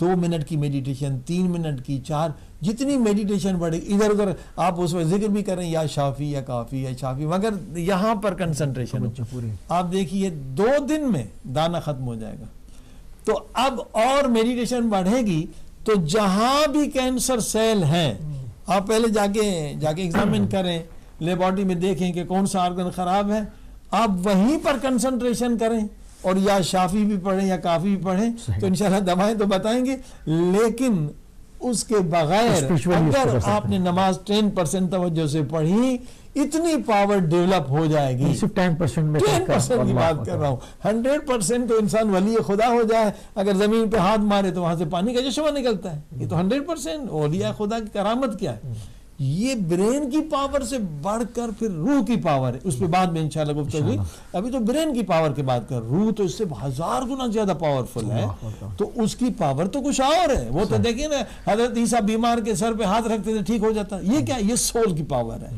2 منٹ کی میڈیٹیشن, 3 منٹ کی, 4, جتنی میڈیٹیشن بڑھے, ادھر ادھر آپ اس میں ذکر بھی کریں, یا شافی یا کافی یا شافی, مگر یہاں پر کنسنٹریشن ہو. آپ دیکھیے 2 دن میں دانا ختم ہو جائے گا. تو اب اور میڈیٹیشن بڑھے گی, تو جہاں بھی کینسر سیل ہیں, آپ پہلے جا کے ایگزامن کریں, لیبارٹری میں دیکھیں کہ کون سا آرگن خراب ہے, آپ وہیں پر کنسنٹریشن کریں, اور یا شافی بھی پڑھیں یا کافی بھی پڑھیں, تو انشاءاللہ دوائیں تو بتائیں گے. لیکن اس کے بغیر اگر آپ نے نماز 10% توجہ سے پڑھی, اتنی پاور ڈیولپ ہو جائے گی. 10% کی بات کر رہا ہوں. 100% تو انسان ولی خدا ہو جائے, اگر زمین پہ ہاتھ مارے تو وہاں سے پانی کا چشمہ نکلتا ہے. یہ تو 100% اولیاء خدا کی کرامت کیا ہے. یہ برین کی پاور سے بڑھ کر پھر روح کی پاور ہے, اس پہ بعد میں انشاءاللہ گفتگو ہوئی. ابھی تو برین کی پاور کی بات کر, روح تو اس سے 1000 گنا زیادہ پاورفل ہے, تو اس کی پاور تو کچھ اور ہے. وہ تو دیکھیں نا, حضرت عیسیٰ بیمار کے سر پہ ہاتھ رکھتے تھے, ٹھیک ہو جاتا. یہ کیا, یہ سول کی پاور ہے.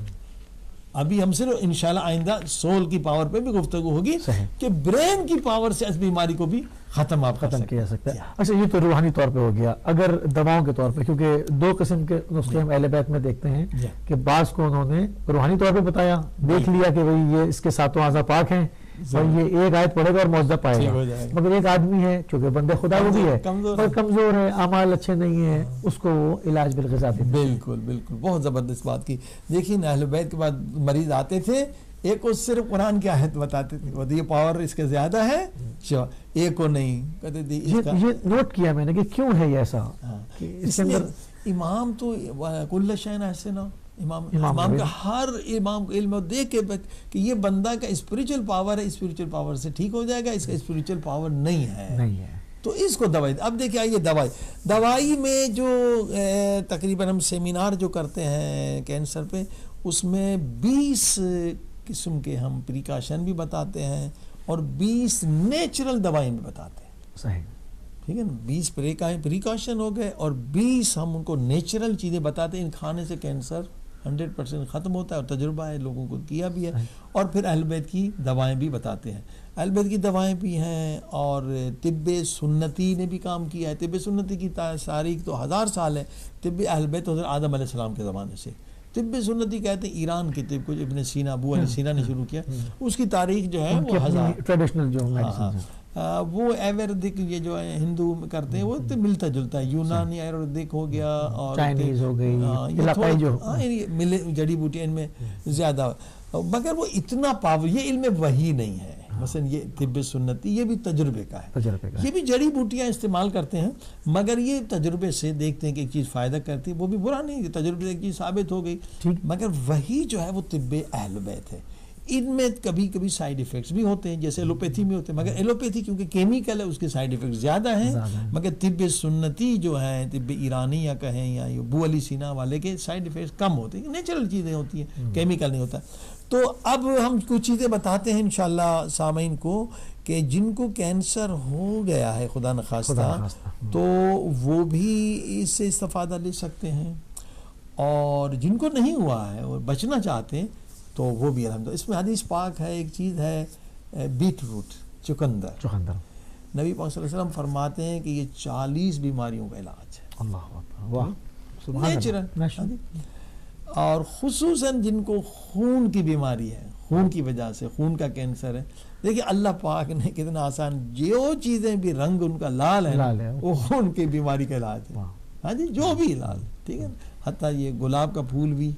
ابھی ہم صرف انشاءاللہ آئندہ سول کی پاور پہ بھی گفتگو ہوگی کہ برین کی پاور سے اس بیماری کو بھی ختم کیا سکتا ہے. اچھا, یہ تو روحانی طور پہ ہو گیا. اگر دواؤں کے طور پہ, کیونکہ 2 قسم کے نسخے ہم اہل بیت میں دیکھتے ہیں کہ بعض کو انہوں نے روحانی طور پہ بتایا, دیکھ لیا کہ بھئی یہ اس کے 7 اعضاء پاک ہیں, اور یہ ایک آیت پڑھے گا اور معجزہ پائے گا. مگر ایک آدمی ہے چونکہ بندے خدا وہ بھی ہے اور کمزور ہے, اعمال اچھے نہیں ہیں, اس کو وہ علاج بالغذا دیتے ہیں. بالکل, بہت زبردست بات کی. دیکھیں اہل بیت کے بعد مریض آتے تھے, ایک کو صرف قرآن کی آیت بتاتے تھے، وہ یہ پاور اس کا زیادہ ہے، ایک کو نہیں کہتے تھے یہ نوٹ کیا میں نے کہ کیوں ہے یہ ایسا، اس کے اندر امام تو کل شیء احسنہ، امام کا ہر امام کو علم دیکھ کے کہ یہ بندہ کا اسپریچل پاور ہے، اسپریچل پاور سے ٹھیک ہو جائے گا، اس کا اسپریچل پاور نہیں ہے تو اس کو دوائی. اب دیکھیں آئیے دوائی میں جو تقریباً ہم سیمینار جو کرتے ہیں کینسر پہ، اس میں 20 قسم کے ہم پریکاشن بھی بتاتے ہیں اور 20 نیچرل دوائیں بھی بتاتے ہیں. صحیح، ٹھیک ہے نا، 20 پریکاشن ہو گئے اور 20 ہم ان کو نیچرل چیزیں بتاتے ہیں. ان کھانے سے کینسر 100% ختم ہوتا ہے اور تجربہ ہے، لوگوں کو کیا بھی ہے. اور پھر اہل بیت کی دوائیں بھی بتاتے ہیں. اہل بیت کی دوائیں بھی ہیں اور طب سنتی نے بھی کام کیا ہے. طب سنتی کی تاریخ تو 1000 سال ہے. طب اہل بیت حضرت آدم علیہ السلام کے زمانے سے. طب سنتی کہتے ہیں ایران کی طب کو ابن سینا، ابو علی سینا نے شروع کیا، اس کی تاریخ جو ہے وہ 1000 ٹریڈیشنل جو میڈیسن وہ ایوردک یہ جو ہے ہندو میں کرتے ہیں وہ تو ملتا جلتا ہے. یونانی ایوردک ہو گیا اور چائنیز ہو گئی، علاقائی جو جڑی بوٹیاں ان میں زیادہ، مگر وہ اتنا پاور، یہ علم وحی نہیں ہے. مثلا یہ طب سنتی یہ بھی تجربے کا ہے، یہ بھی جڑی بوٹیاں استعمال کرتے ہیں مگر یہ تجربے سے دیکھتے ہیں کہ ایک چیز فائدہ کرتی ہے، وہ بھی برا نہیں، تجربے سے ایک چیز ثابت ہو گئی. مگر وہی جو ہے وہ طب اہل بیت ہے. ان میں کبھی کبھی سائیڈ ایفیکٹس بھی ہوتے ہیں جیسے ایلوپیتھی میں ہوتے ہیں، مگر ایلوپیتھی کیونکہ کیمیکل ہے اس کے سائیڈ ایفیکٹس زیادہ ہیں. مگر طب سنتی جو ہے، طب ایرانی یا کہیں یا ابو علی سینا والے کے سائیڈ ایفیکٹس کم ہوتے ہیں، نیچرل چیزیں ہوتی ہیں، کیمیکل نہیں ہوتا. تو اب ہم کچھ چیزیں بتاتے ہیں انشاءاللہ سامعین کو کہ جن کو کینسر ہو گیا ہے خدا نخواستہ تو وہ بھی اس سے استفادہ لے سکتے ہیں، اور جن کو نہیں ہوا ہے اور بچنا چاہتے ہیں تو وہ بھی الحمدللہ. اس میں حدیث پاک ہے، ایک چیز ہے بیٹ روٹ، چقندر. نبی پاک صلی اللہ علیہ وسلم فرماتے ہیں کہ یہ 40 بیماریوں کا علاج ہے. اللہ اکبر، واہ، نیچرل. اور خصوصاً جن کو خون کی بیماری ہے، خون کی وجہ سے خون کا کینسر ہے، دیکھیں اللہ پاک نے کتنا آسان، جو چیزیں بھی رنگ ان کا لال ہے وہ خون کی بیماری کا علاج ہے. ہاں جی، جو بھی لال، ٹھیک ہے. حتیٰ یہ گلاب کا پھول بھی،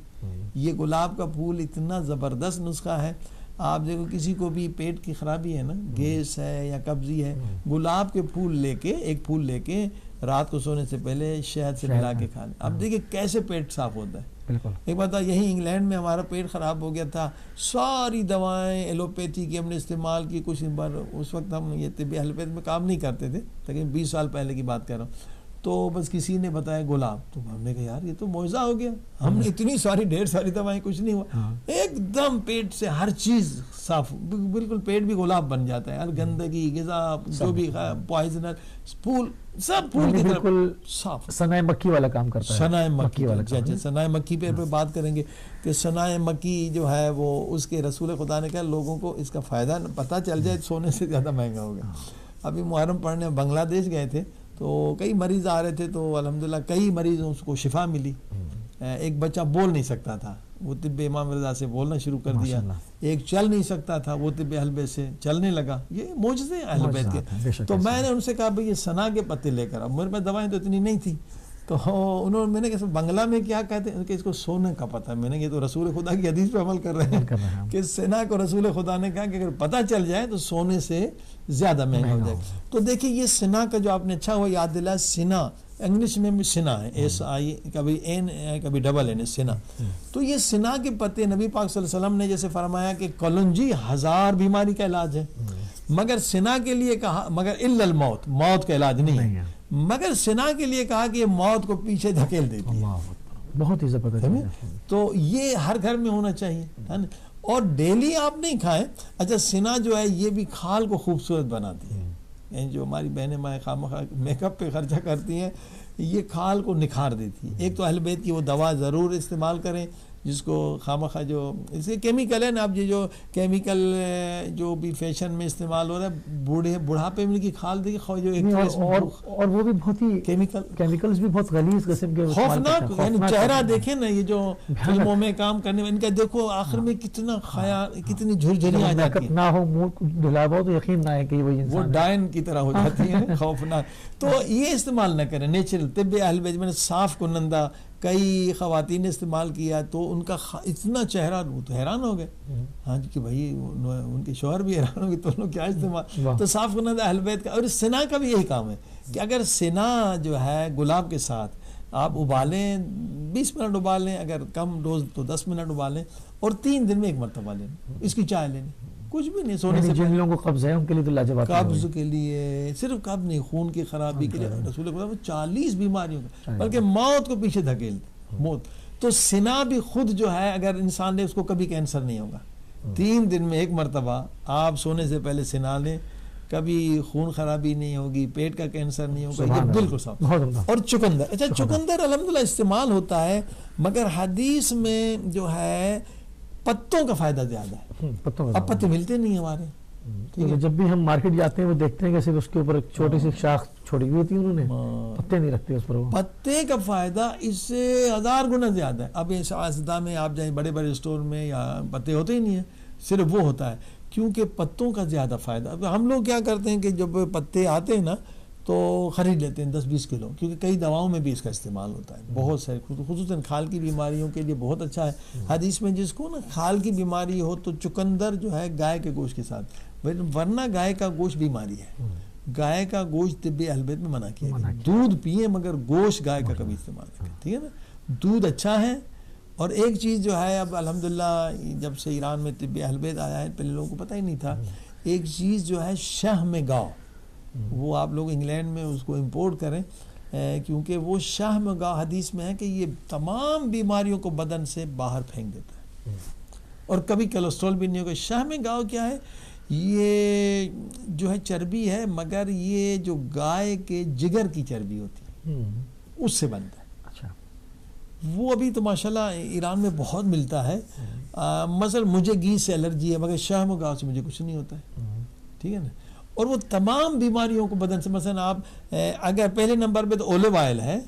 یہ گلاب کا پھول اتنا زبردست نسخہ ہے. آپ دیکھو کسی کو بھی پیٹ کی خرابی ہے نا، گیس ہے یا قبضی ہے، گلاب کے پھول لے کے، ایک پھول لے کے رات کو سونے سے پہلے شہد سے ملا کے کھا لیں. اب دیکھیں کیسے پیٹ صاف ہوتا ہے. ایک بات یہی انگلینڈ میں ہمارا پیٹ خراب ہو گیا تھا، ساری دوائیں ایلوپیتھی کی ہم نے استعمال کی. کچھ بار اس وقت ہم یہ طب اہل بیت میں کام نہیں کرتے تھے، لیکن 20 سال پہلے کی بات کر رہا ہوں. تو بس کسی نے بتایا گلاب، تو ہم نے کہا یار یہ تو معجزہ ہو گیا. ہم نے اتنی ساری ڈھیر ساری دوائیں، کچھ نہیں ہوا، ایک دم پیٹ سے ہر چیز صاف، بالکل پیٹ بھی گلاب بن جاتا ہے. ہر گندگی، غذا، جو بھی پوائزنر، پھول، سب پھول کی طرف صاف. ثنائے مکی والا کام کرتا ہے. ثنائے مکی والا، ثنائے مکی پہ بات کریں گے کہ ثنائے مکی جو ہے وہ اس کے رسول خدا نے کہا لوگوں کو اس کا فائدہ پتہ چل جائے سونے سے زیادہ مہنگا ہوگا. ابھی محرم پڑھنے بنگلہ دیش گئے تھے تو کئی مریض آ رہے تھے، تو الحمدللہ کئی مریضوں کو شفا ملی. ایک بچہ بول نہیں سکتا تھا، وہ طب امام رضا سے بولنا شروع کر دیا. ایک چل نہیں سکتا تھا، وہ طب اہل بیت سے چلنے لگا. یہ معجزے ہیں اہل بیت کے. تو میں نے ان سے کہا بھئی یہ سنا کے پتے لے کر، اب میرے پاس دوائیں تو اتنی نہیں تھی، تو انہوں نے، میں نے کہا بنگلہ میں کیا کہتے ہیں کہ اس کو سونے کا پتہ. میں نے کہا یہ تو رسول خدا کی حدیث پہ عمل کر رہے ہیں کہ سنا کو رسول خدا نے کہا کہ اگر پتہ چل جائے تو سونے سے زیادہ مہنگا ہو جائے. تو دیکھیں یہ سنا کا جو آپ نے اچھا ہوا یاد دلایا، سنا انگلش میں بھی سنا ہے، ایس آئی، کبھی این کبھی ڈبل این، سنا. تو یہ سنا کے پتے نبی پاک صلی اللہ علیہ وسلم نے جیسے فرمایا کہ کلنجی 1000 بیماری کا علاج ہے، مگر سنا کے لیے کہا مگر الا الموت، موت کا علاج نہیں ہے، مگر سنا کے لیے کہا کہ یہ موت کو پیچھے دھکیل دیتی ہے. بہت ہی زبردست. تو یہ ہر گھر میں ہونا چاہیے اور ڈیلی آپ نہیں کھائیں. اچھا سنا جو ہے یہ بھی کھال کو خوبصورت بناتی ہے. جو ہماری بہنیں مائیں خامخواہ میک اپ پہ خرچہ کرتی ہیں، یہ کھال کو نکھار دیتی ہے. ایک تو اہل بیت کی وہ دوا ضرور استعمال کریں جس کو خامخواہ جو اس کے کیمیکل ہے نا، اب یہ جو کیمیکل جو بھی فیشن میں استعمال ہو رہا ہے، بڑھاپے میں کی کھال دیکھیں جو ایک اور وہ بھی بہت ہی کیمیکلز بھی بہت غلیظ قسم کے، خوفناک. یعنی چہرہ دیکھیں نا، یہ جو فلموں میں کام کرنے میں ان کا دیکھو آخر میں کتنا خیال، کتنی جھرجھریاں آ جاتی ہیں. نہ ہو منہ دھلا ہو تو یقین نہ ہے کہ وہ ڈائن کی طرح ہو جاتی ہیں، خوفناک. تو یہ استعمال نہ کریں. نیچرل طب اہل بیت میں صاف کنندہ کئی خواتین نے استعمال کیا تو ان کا اتنا چہرہ، وہ تو حیران ہو گئے، ہاں جی کہ بھائی ان کے شوہر بھی حیران ہو گئے تو انہوں کیا استعمال. تو صاف کنندہ اہل بیت کا. اور سنا کا بھی یہی کام ہے کہ اگر سنا جو ہے گلاب کے ساتھ آپ ابالیں، 20 منٹ ابالیں، اگر کم ڈوز تو 10 منٹ ابالیں، اور 3 دن میں 1 مرتبہ لیں، اس کی چائے لیں، کچھ بھی نہیں. سونے سے جن لوگوں کو قبض ہے ان کے لیے تو لاجواب. قبض کے لیے صرف قبض نہیں، خون کی خرابی کے لیے رسول اللہ 40 بیماریوں کا، بلکہ موت کو پیچھے دھکیل موت. تو سنا بھی خود جو ہے اگر انسان نے اس کو کبھی کینسر نہیں ہوگا. 3 دن میں 1 مرتبہ آپ سونے سے پہلے سنا لیں، کبھی خون خرابی نہیں ہوگی، پیٹ کا کینسر نہیں ہوگا، یہ بالکل صاف. اور چقندر، اچھا چقندر الحمدللہ استعمال ہوتا ہے، مگر حدیث میں جو ہے پتوں کا فائدہ زیادہ ہے. اب پتے ملتے نہیں ہمارے. جب بھی ہم مارکیٹ جاتے ہیں وہ دیکھتے ہیں کہ صرف اس کے اوپر ایک چھوٹی سی شاخ چھوڑی ہوئی ہوتی ہے، انہوں نے پتے نہیں رکھتے اس پر. پتے کا فائدہ اس سے 1000 گنا زیادہ ہے. اب اس آسدہ میں آپ جائیں بڑے بڑے اسٹور میں، یا پتے ہوتے ہی نہیں ہیں، صرف وہ ہوتا ہے، کیونکہ پتوں کا زیادہ فائدہ. اب ہم لوگ کیا کرتے ہیں کہ جب پتے آتے ہیں نا تو خرید لیتے ہیں 10-20 کلو، کیونکہ کئی دواؤں میں بھی اس کا استعمال ہوتا ہے، بہت سارے، خصوصاً کھال کی بیماریوں کے لیے بہت اچھا ہے. حدیث میں جس کو نا کھال کی بیماری ہو تو چقندر جو ہے گائے کے گوشت کے ساتھ، ورنہ گائے کا گوشت بیماری ہے. گائے کا گوشت طب اہل بیت میں منع کیا گیا. دودھ پئیں مگر گوشت گائے کا کبھی استعمال نہیں کریں، ٹھیک ہے نا. دودھ اچھا ہے. اور ایک چیز جو ہے اب الحمدللہ جب سے ایران میں طب اہل بیت آیا ہے، پہلے لوگوں کو پتہ ہی نہیں تھا، ایک چیز جو ہے شہم گاؤ، وہ آپ لوگ انگلینڈ میں اس کو امپورٹ کریں، کیونکہ وہ شہم گاؤ حدیث میں ہے کہ یہ تمام بیماریوں کو بدن سے باہر پھینک دیتا ہے، اور کبھی کولیسٹرول بھی نہیں ہوگا. شہم گاؤ کیا ہے؟ یہ جو ہے چربی ہے، مگر یہ جو گائے کے جگر کی چربی ہوتی ہے اس سے بنتا ہے. وہ ابھی تو ماشاءاللہ ایران میں بہت ملتا ہے. مثلا مجھے گھی سے الرجی ہے، مگر شہم و گاؤ سے مجھے کچھ نہیں ہوتا ہے، ٹھیک ہے نا. اور وہ تمام بیماریوں کو بدن سے، مثلا آپ اگر پہلے نمبر پہ تو اولیو آئل ہے،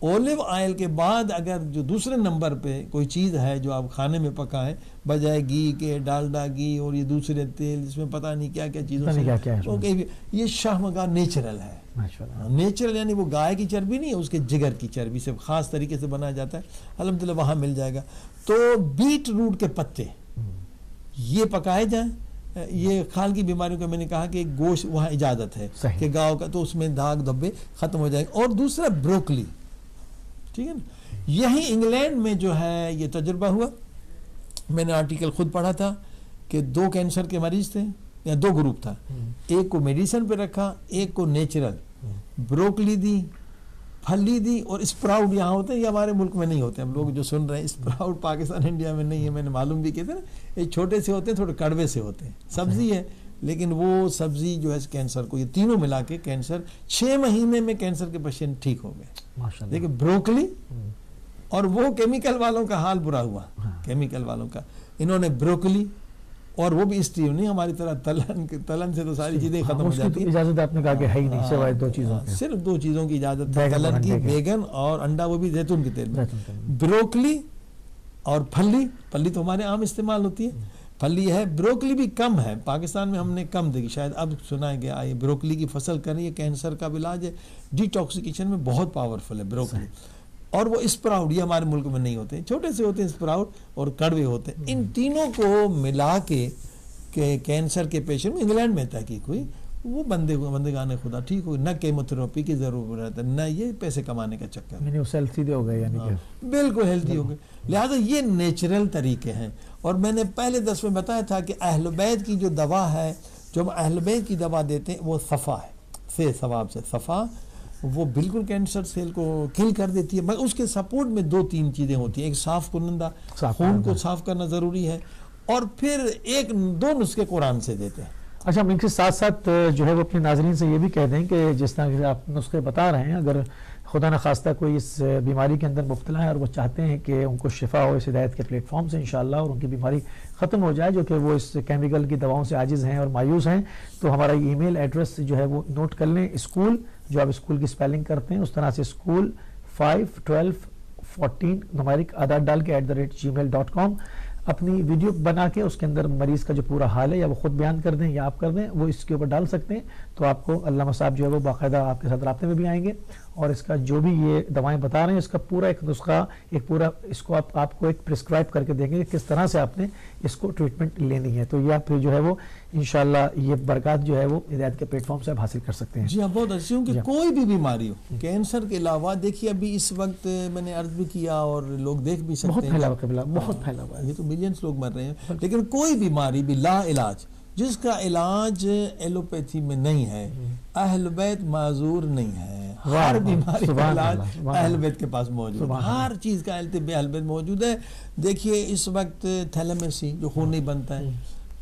اولیو آئل کے بعد اگر جو دوسرے نمبر پہ کوئی چیز ہے جو آپ کھانے میں پکائیں، بجائے گھی کے ڈالڈا گھی اور یہ دوسرے تیل جس میں پتہ نہیں کیا کیا چیزوں سے، یہ شہم و گاؤ نیچرل ہے. نیچرل یعنی وہ گائے کی چربی نہیں ہے، اس کے جگر کی چربی سے خاص طریقے سے بنایا جاتا ہے. الحمدللہ وہاں مل جائے گا. تو بیٹ روٹ کے پتے یہ پکائے جائیں. یہ کھال کی بیماریوں کا میں نے کہا کہ گوشت وہاں اجازت ہے کہ گاؤں کا، تو اس میں داغ دھبے ختم ہو جائے گا. اور دوسرا بروکلی، ٹھیک ہے نا. یہی انگلینڈ میں جو ہے یہ تجربہ ہوا. میں نے آرٹیکل خود پڑھا تھا کہ 2 کینسر کے مریض تھے، یا 2 گروپ تھا، ایک کو میڈیسن پہ رکھا، ایک کو نیچرل. بروکلی دی، پھلی دی، اور اسپراؤٹ یہاں ہوتے ہیں، یہ ہمارے ملک میں نہیں ہوتے. ہم لوگ جو سن رہے ہیں اسپراؤٹ پاکستان انڈیا میں نہیں ہے، میں نے معلوم بھی کیا تھا نا، یہ چھوٹے سے ہوتے ہیں، تھوڑے کڑوے سے ہوتے ہیں، سبزی ہے، لیکن وہ سبزی جو ہے کینسر کو، یہ تینوں ملا کے کینسر 6 مہینے میں کینسر کے پیشنٹ ٹھیک ہو گئے. دیکھیں بروکلی، اور وہ کیمیکل والوں کا حال برا ہوا، کیمیکل والوں کا. انہوں نے بروکلی، اور وہ بھی اسٹیم نہیں ہماری طرح تلن سے تو ساری چیزیں ختم ہو جاتی ہیں. اجازت آپ نے کہا کہ ہے ہی نہیں سوائے 2 چیزوں کی، صرف 2 چیزوں کی اجازت ہے، تلن کی، بیگن اور انڈا، وہ بھی زیتون کے تیل میں. بروکلی اور پھلی تو ہمارے عام استعمال ہوتی ہے، پھلی ہے. بروکلی بھی کم ہے پاکستان میں، ہم نے کم دیکھی، شاید اب سنا ہے کہ آئے بروکلی کی فصل کریں، یہ کینسر کا علاج ہے، ڈیٹاکسیکیشن میں بہت پاورفل ہے بروکلی. اور وہ اسپراؤٹ، یہ ہمارے ملک میں نہیں ہوتے، چھوٹے سے ہوتے ہیں اسپراؤٹ، اور کڑوے ہوتے ہیں. ان تینوں کو ملا کے کہ کینسر کے پیشنٹ میں انگلینڈ میں تحقیق ہوئی، وہ بندگان خدا ٹھیک ہوئی. نہ کیموتھراپی کی ضرورت ہے، نہ یہ پیسے کمانے کا چکر، یعنی اس ہیلتھی ہو گئے، یعنی کہ بالکل ہیلتھی ہو گئے. لہٰذا یہ نیچرل طریقے ہیں. اور میں نے پہلے درس میں بتایا تھا کہ اہل بیت کی جو دوا ہے، جو ہم اہل بیت کی دوا دیتے ہیں، وہ صفا ہے، سے ثواب سے صفا، وہ بالکل کینسر سیل کو کل کر دیتی ہے. مگر اس کے سپورٹ میں 2-3 چیزیں ہوتی ہیں. ایک صاف کنندہ، خون کو صاف کرنا ضروری ہے، اور پھر 1-2 نسخے قرآن سے دیتے ہیں. اچھا، ہم ان کے ساتھ ساتھ جو ہے وہ اپنے ناظرین سے یہ بھی کہہ دیں کہ جس طرح سے آپ نسخے بتا رہے ہیں، اگر خدا نخواستہ کوئی اس بیماری کے اندر مبتلا ہے اور وہ چاہتے ہیں کہ ان کو شفا ہو اس ہدایت کے پلیٹ فارم سے انشاءاللہ، اور ان کی بیماری ختم ہو جائے، جو کہ وہ اس کیمیکل کی دواؤں سے عاجز ہیں اور مایوس ہیں، تو ہمارا ای میل ایڈریس جو ہے وہ نوٹ کر لیں. اسکول، جو آپ اسکول کی سپیلنگ کرتے ہیں اس طرح سے، اسکول 51214 نمبرک عدد ڈال کے @gmail.com. اپنی ویڈیو بنا کے اس کے اندر مریض کا جو پورا حال ہے یا وہ خود بیان کر دیں یا آپ کر دیں، وہ اس کے اوپر ڈال سکتے ہیں، تو آپ کو علامہ صاحب جو ہے وہ باقاعدہ آپ کے ساتھ رابطے میں بھی آئیں گے، اور اس کا جو بھی یہ دوائیں بتا رہے ہیں اس کا پورا ایک نسخہ، ایک پورا اس کو آپ کو ایک پرسکرائب کر کے دیں گے کہ کس طرح سے آپ نے اس کو ٹریٹمنٹ لینی ہے، تو یہ آپ پھر جو ہے وہ انشاءاللہ یہ برکات جو ہے وہ ہدایت کے پلیٹ فارم سے آپ حاصل کر سکتے ہیں۔ جی ہاں، بہت اچھی ہوں کہ کوئی بھی بیماری ہو، کینسر کے علاوہ دیکھیے ابھی اس وقت میں نے عرض بھی کیا اور لوگ دیکھ بھی سکتے ہیں، بہت پھیلا ہوا قبلہ، بہت پھیلا ہوا ہے، یہ تو ملینز لوگ مر رہے ہیں، لیکن کوئی بیماری بھی لا علاج جس کا علاج ایلوپیتھی میں نہیں ہے، اہل بیت معذور نہیں ہے، ہر بیماری کا علاج اہل بیت کے پاس موجود ہے، ہر چیز کا اہل بیت موجود ہے۔ دیکھیے اس وقت تھیلیمیسی جو خون نہیں بنتا ہے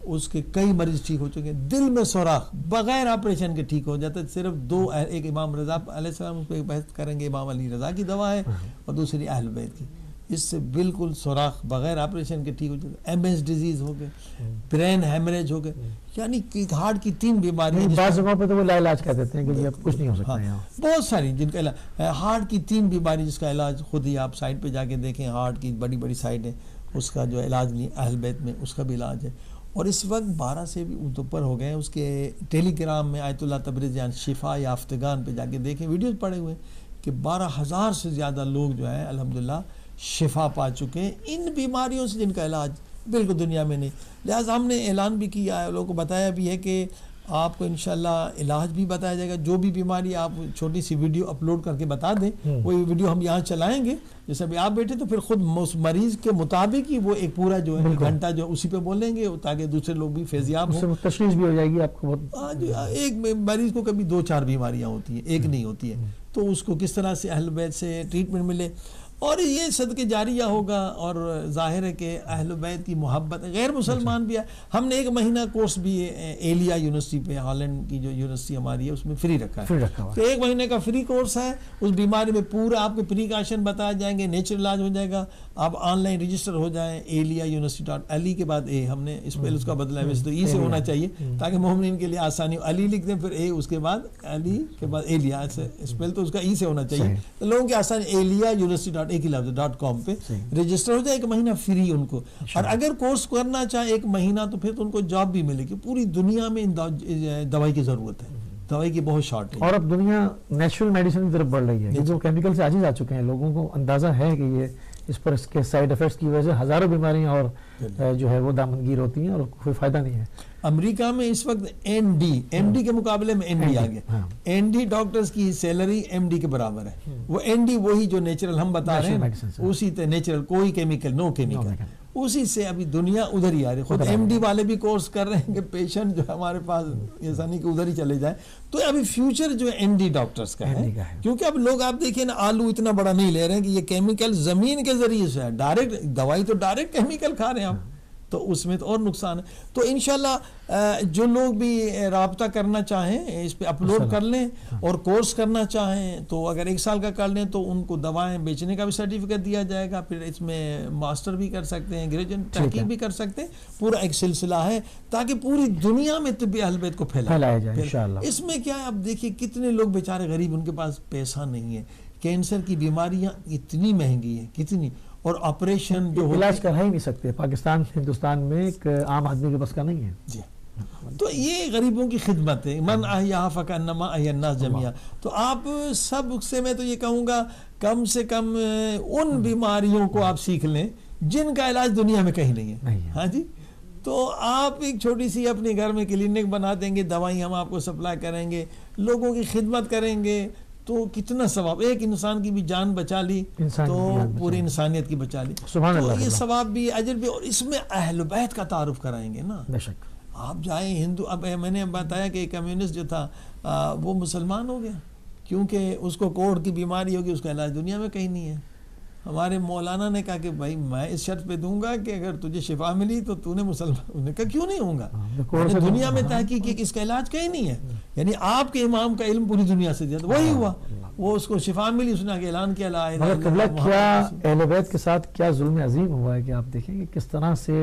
اس کے کئی مریض ٹھیک ہو چکے ہیں، دل میں سوراخ بغیر آپریشن کے ٹھیک ہو جاتا ہے، صرف دو، ایک امام رضا علیہ السلام اس پہ بحث کریں گے، امام علی رضا کی دوا ہے اور دوسری اہل بیت کی، اس سے بالکل سوراخ بغیر آپریشن کے ٹھیک ہو جاتا ہے۔ ایم ایس ڈیزیز ہو گئے، برین ہیمریج ہو گئے، یعنی کہ ہارٹ کی 3 بیماریاں، بعض جگہوں پہ تو وہ لا علاج کہہ دیتے ہیں کہ یہ کچھ نہیں ہو سکتا ہے، بہت ساری جن کا علاج، ہارٹ کی 3 بیماری جس کا علاج خود ہی آپ سائٹ پہ جا کے دیکھیں، ہارٹ کی بڑی بڑی سائٹ ہے، اس کا جو علاج نہیں اہل بیت میں اس کا بھی علاج ہے، اور اس وقت 12 سے بھی اوپر ہو گئے ہیں۔ اس کے ٹیلی گرام میں آیت اللہ تبریزیان شفا یافتگان پہ جا کے دیکھیں، ویڈیوز پڑے ہوئے ہیں کہ 12,000 سے زیادہ لوگ جو ہیں الحمدللہ شفا پا چکے ہیں ان بیماریوں سے جن کا علاج بالکل دنیا میں نہیں۔ لہٰذا ہم نے اعلان بھی کیا ہے، لوگوں کو بتایا بھی ہے کہ آپ کو انشاءاللہ علاج بھی بتایا جائے گا، جو بھی بیماری آپ چھوٹی سی ویڈیو اپلوڈ کر کے بتا دیں، وہ ویڈیو ہم یہاں چلائیں گے، جیسے ابھی آپ بیٹھے تو پھر خود مریض کے مطابق ہی وہ ایک پورا جو ہے گھنٹہ جو اسی پہ بولیں گے تاکہ دوسرے لوگ بھی فیضیاب ہوں، تشخیص بھی ہو جائے گی آپ کو۔ ایک مریض کو کبھی 2-4 بیماریاں ہوتی ہیں، ایک نہیں ہوتی ہے، تو اس کو کس طرح سے اہل بیت سے ٹریٹمنٹ ملے، اور یہ صدقہ جاریہ ہوگا، اور ظاہر ہے کہ اہل بیت کی محبت، غیر مسلمان بھی ہے۔ ہم نے 1 مہینہ کورس بھی ایلیا یونیورسٹی پہ، ہالینڈ کی جو یونیورسٹی ہماری ہے اس میں فری رکھا ہے، تو 1 مہینے کا فری کورس ہے، اس بیماری میں پورا آپ کے پریکاشن بتائے جائیں گے، نیچرل علاج ہو جائے گا، آپ آن لائن رجسٹر ہو جائیں eliauniversity.ali کے بعد اے، ہم نے اسپیل اس کا بدلا ہے، ویسے تو ای سے ہونا چاہیے تاکہ مومنین کے لیے آسانی ہو، علی لکھ دیں پھر اے اس کے بعد علی کے بعد ایلیا، اسپیل تو اس کا ای سے ہونا چاہیے، تو لوگوں کی آسانی eliauniversity.com پہ رجسٹر ہو جائے، 1 مہینہ فری ان کو، اور اگر کورس کرنا چاہے 1 مہینہ تو پھر تو ان کو جاب بھی ملے گی۔ پوری دنیا میں دوائی کی ضرورت ہے، دوائی کی بہت شارٹ ہے، اور اب دنیا نیچرل میڈیسن کی طرف بڑھ رہی ہے، جو کیمیکل سے عاجز آ چکے ہیں، لوگوں کو اندازہ ہے کہ یہ اس پر اس کے سائیڈ ایفیکٹس کی وجہ سے ہزاروں بیماریاں اور جو ہے وہ دامنگیر ہوتی ہیں اور کوئی فائدہ نہیں ہے۔ امریکہ میں اس وقت ایم ڈی کے مقابلے میں این ڈی آ گیا، این ڈی ڈاکٹرز کی سیلری ایم ڈی کے برابر ہے، وہ این ڈی وہی جو نیچرل ہم بتا رہے ہیں اسی نیچرل، کوئی کیمیکل، نو کیمیکل، اسی سے ابھی دنیا ادھر ہی آ رہی ہے۔ خود ایم ڈی والے بھی کورس کر رہے ہیں کہ پیشنٹ جو ہمارے پاس ایسا نہیں کہ ادھر ہی چلے جائیں، تو ابھی فیوچر جو این ڈی ڈاکٹرز کا ہے، کیونکہ اب لوگ آپ دیکھیں نا آلو اتنا بڑا نہیں لے رہے ہیں کہ یہ کیمیکل زمین کے ذریعے سے ہے، ڈائریکٹ دوائی تو ڈائریکٹ کیمیکل کھا رہے ہیں آپ، تو اس میں تو اور نقصان ہے۔ تو انشاءاللہ جو لوگ بھی رابطہ کرنا چاہیں اس پہ اپلوڈ کر لیں، اور کورس کرنا چاہیں تو اگر 1 سال کا کر لیں تو ان کو دوائیں بیچنے کا بھی سرٹیفکیٹ دیا جائے گا، پھر اس میں ماسٹر بھی کر سکتے ہیں، گریجویٹ تحقیق بھی کر سکتے ہیں، پورا ایک سلسلہ ہے تاکہ پوری دنیا میں طب اہل بیت کو پھیلایا جائے انشاءاللہ۔ اس میں کیا ہے، اب دیکھیے کتنے لوگ بیچارے غریب، ان کے پاس پیسہ نہیں ہے، کینسر کی بیماریاں اتنی مہنگی ہیں، کتنی، اور آپریشن جو علاج کر ہی نہیں سکتے، پاکستان ہندوستان میں ایک عام آدمی کے بس کا نہیں ہے جی، تو یہ غریبوں کی خدمت ہے، من احیاھا فکانما احیا الناس جميعا۔ تو آپ سب سے میں تو یہ کہوں گا کم سے کم ان بیماریوں کو آپ سیکھ لیں جن کا علاج دنیا میں کہیں نہیں ہے، ہاں جی، تو آپ ایک چھوٹی سی اپنے گھر میں کلینک بنا دیں گے، دوائی ہم آپ کو سپلائی کریں گے، لوگوں کی خدمت کریں گے، تو کتنا ثواب، ایک انسان کی بھی جان بچا لی تو پوری انسانیت کی بچا لی، سبحان اللہ، یہ ثواب بھی اجر بھی، اور اس میں اہل بیت کا تعارف کرائیں گے نا، بے شک۔ آپ جائیں ہندو، اب میں نے بتایا کہ کمیونسٹ جو تھا وہ مسلمان ہو گیا کیونکہ اس کو کوڑ کی بیماری ہوگی، اس کا علاج دنیا میں کہیں نہیں ہے۔ ہمارے مولانا نے کہا کہ بھائی میں اس شرط پہ دوں گا کہ اگر تجھے شفا ملی تو تو نے مسلمان، نے کہا کیوں نہیں ہوں گا، دنیا میں تحقیق کی کہ اس کا علاج کہیں نہیں ہے، یعنی آپ کے امام کا علم پوری دنیا سے زیادہ، وہی ہوا، وہ اس کو شفا ملی، اس نے اعلان کیا لا الہ الا اللہ۔ کیا اہل بیت کے ساتھ کیا ظلم عظیم ہوا ہے کہ آپ دیکھیں کہ کس طرح سے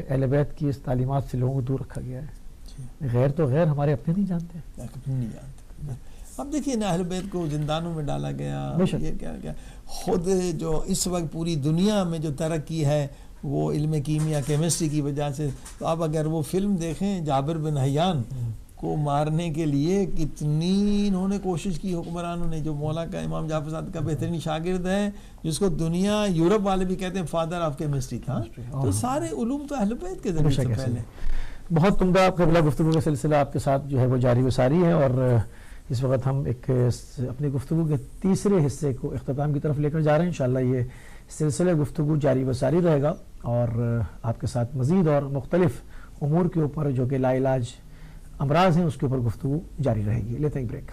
اہل بیت کی اس تعلیمات سے لوگوں کو دور رکھا گیا ہے، غیر تو غیر ہمارے اپنے نہیں جانتے، نہیں جانتے۔ اب دیکھیے نا اہل بیت کو زندانوں میں ڈالا گیا، یہ کیا خود جو اس وقت پوری دنیا میں جو ترقی ہے وہ علم کیمیا کیمسٹری کی وجہ سے. تو آپ اگر وہ فلم دیکھیں جابر بن حیان کو مارنے کے لیے کتنی انہوں نے کوشش کی حکمرانوں نے, جو مولا کا امام جعفر صادق کا بہترین شاگرد ہے, جس کو دنیا یورپ والے بھی کہتے ہیں فادر آف کیمسٹری تھا. تو سارے علوم تو اہل بیت کے ذریعے سے پہلے. بہت عمدہ قبلہ گفتگو کا سلسلہ آپ کے ساتھ جو ہے وہ جاری و ساری ہے, اور اس وقت ہم ایک اپنی گفتگو کے تیسرے حصے کو اختتام کی طرف لے کر جا رہے ہیں. انشاءاللہ یہ سلسلہ گفتگو جاری و ساری رہے گا, اور آپ کے ساتھ مزید اور مختلف امور کے اوپر جو کہ لا علاج امراض ہیں اس کے اوپر گفتگو جاری رہے گی. لیتے ہیں بریک.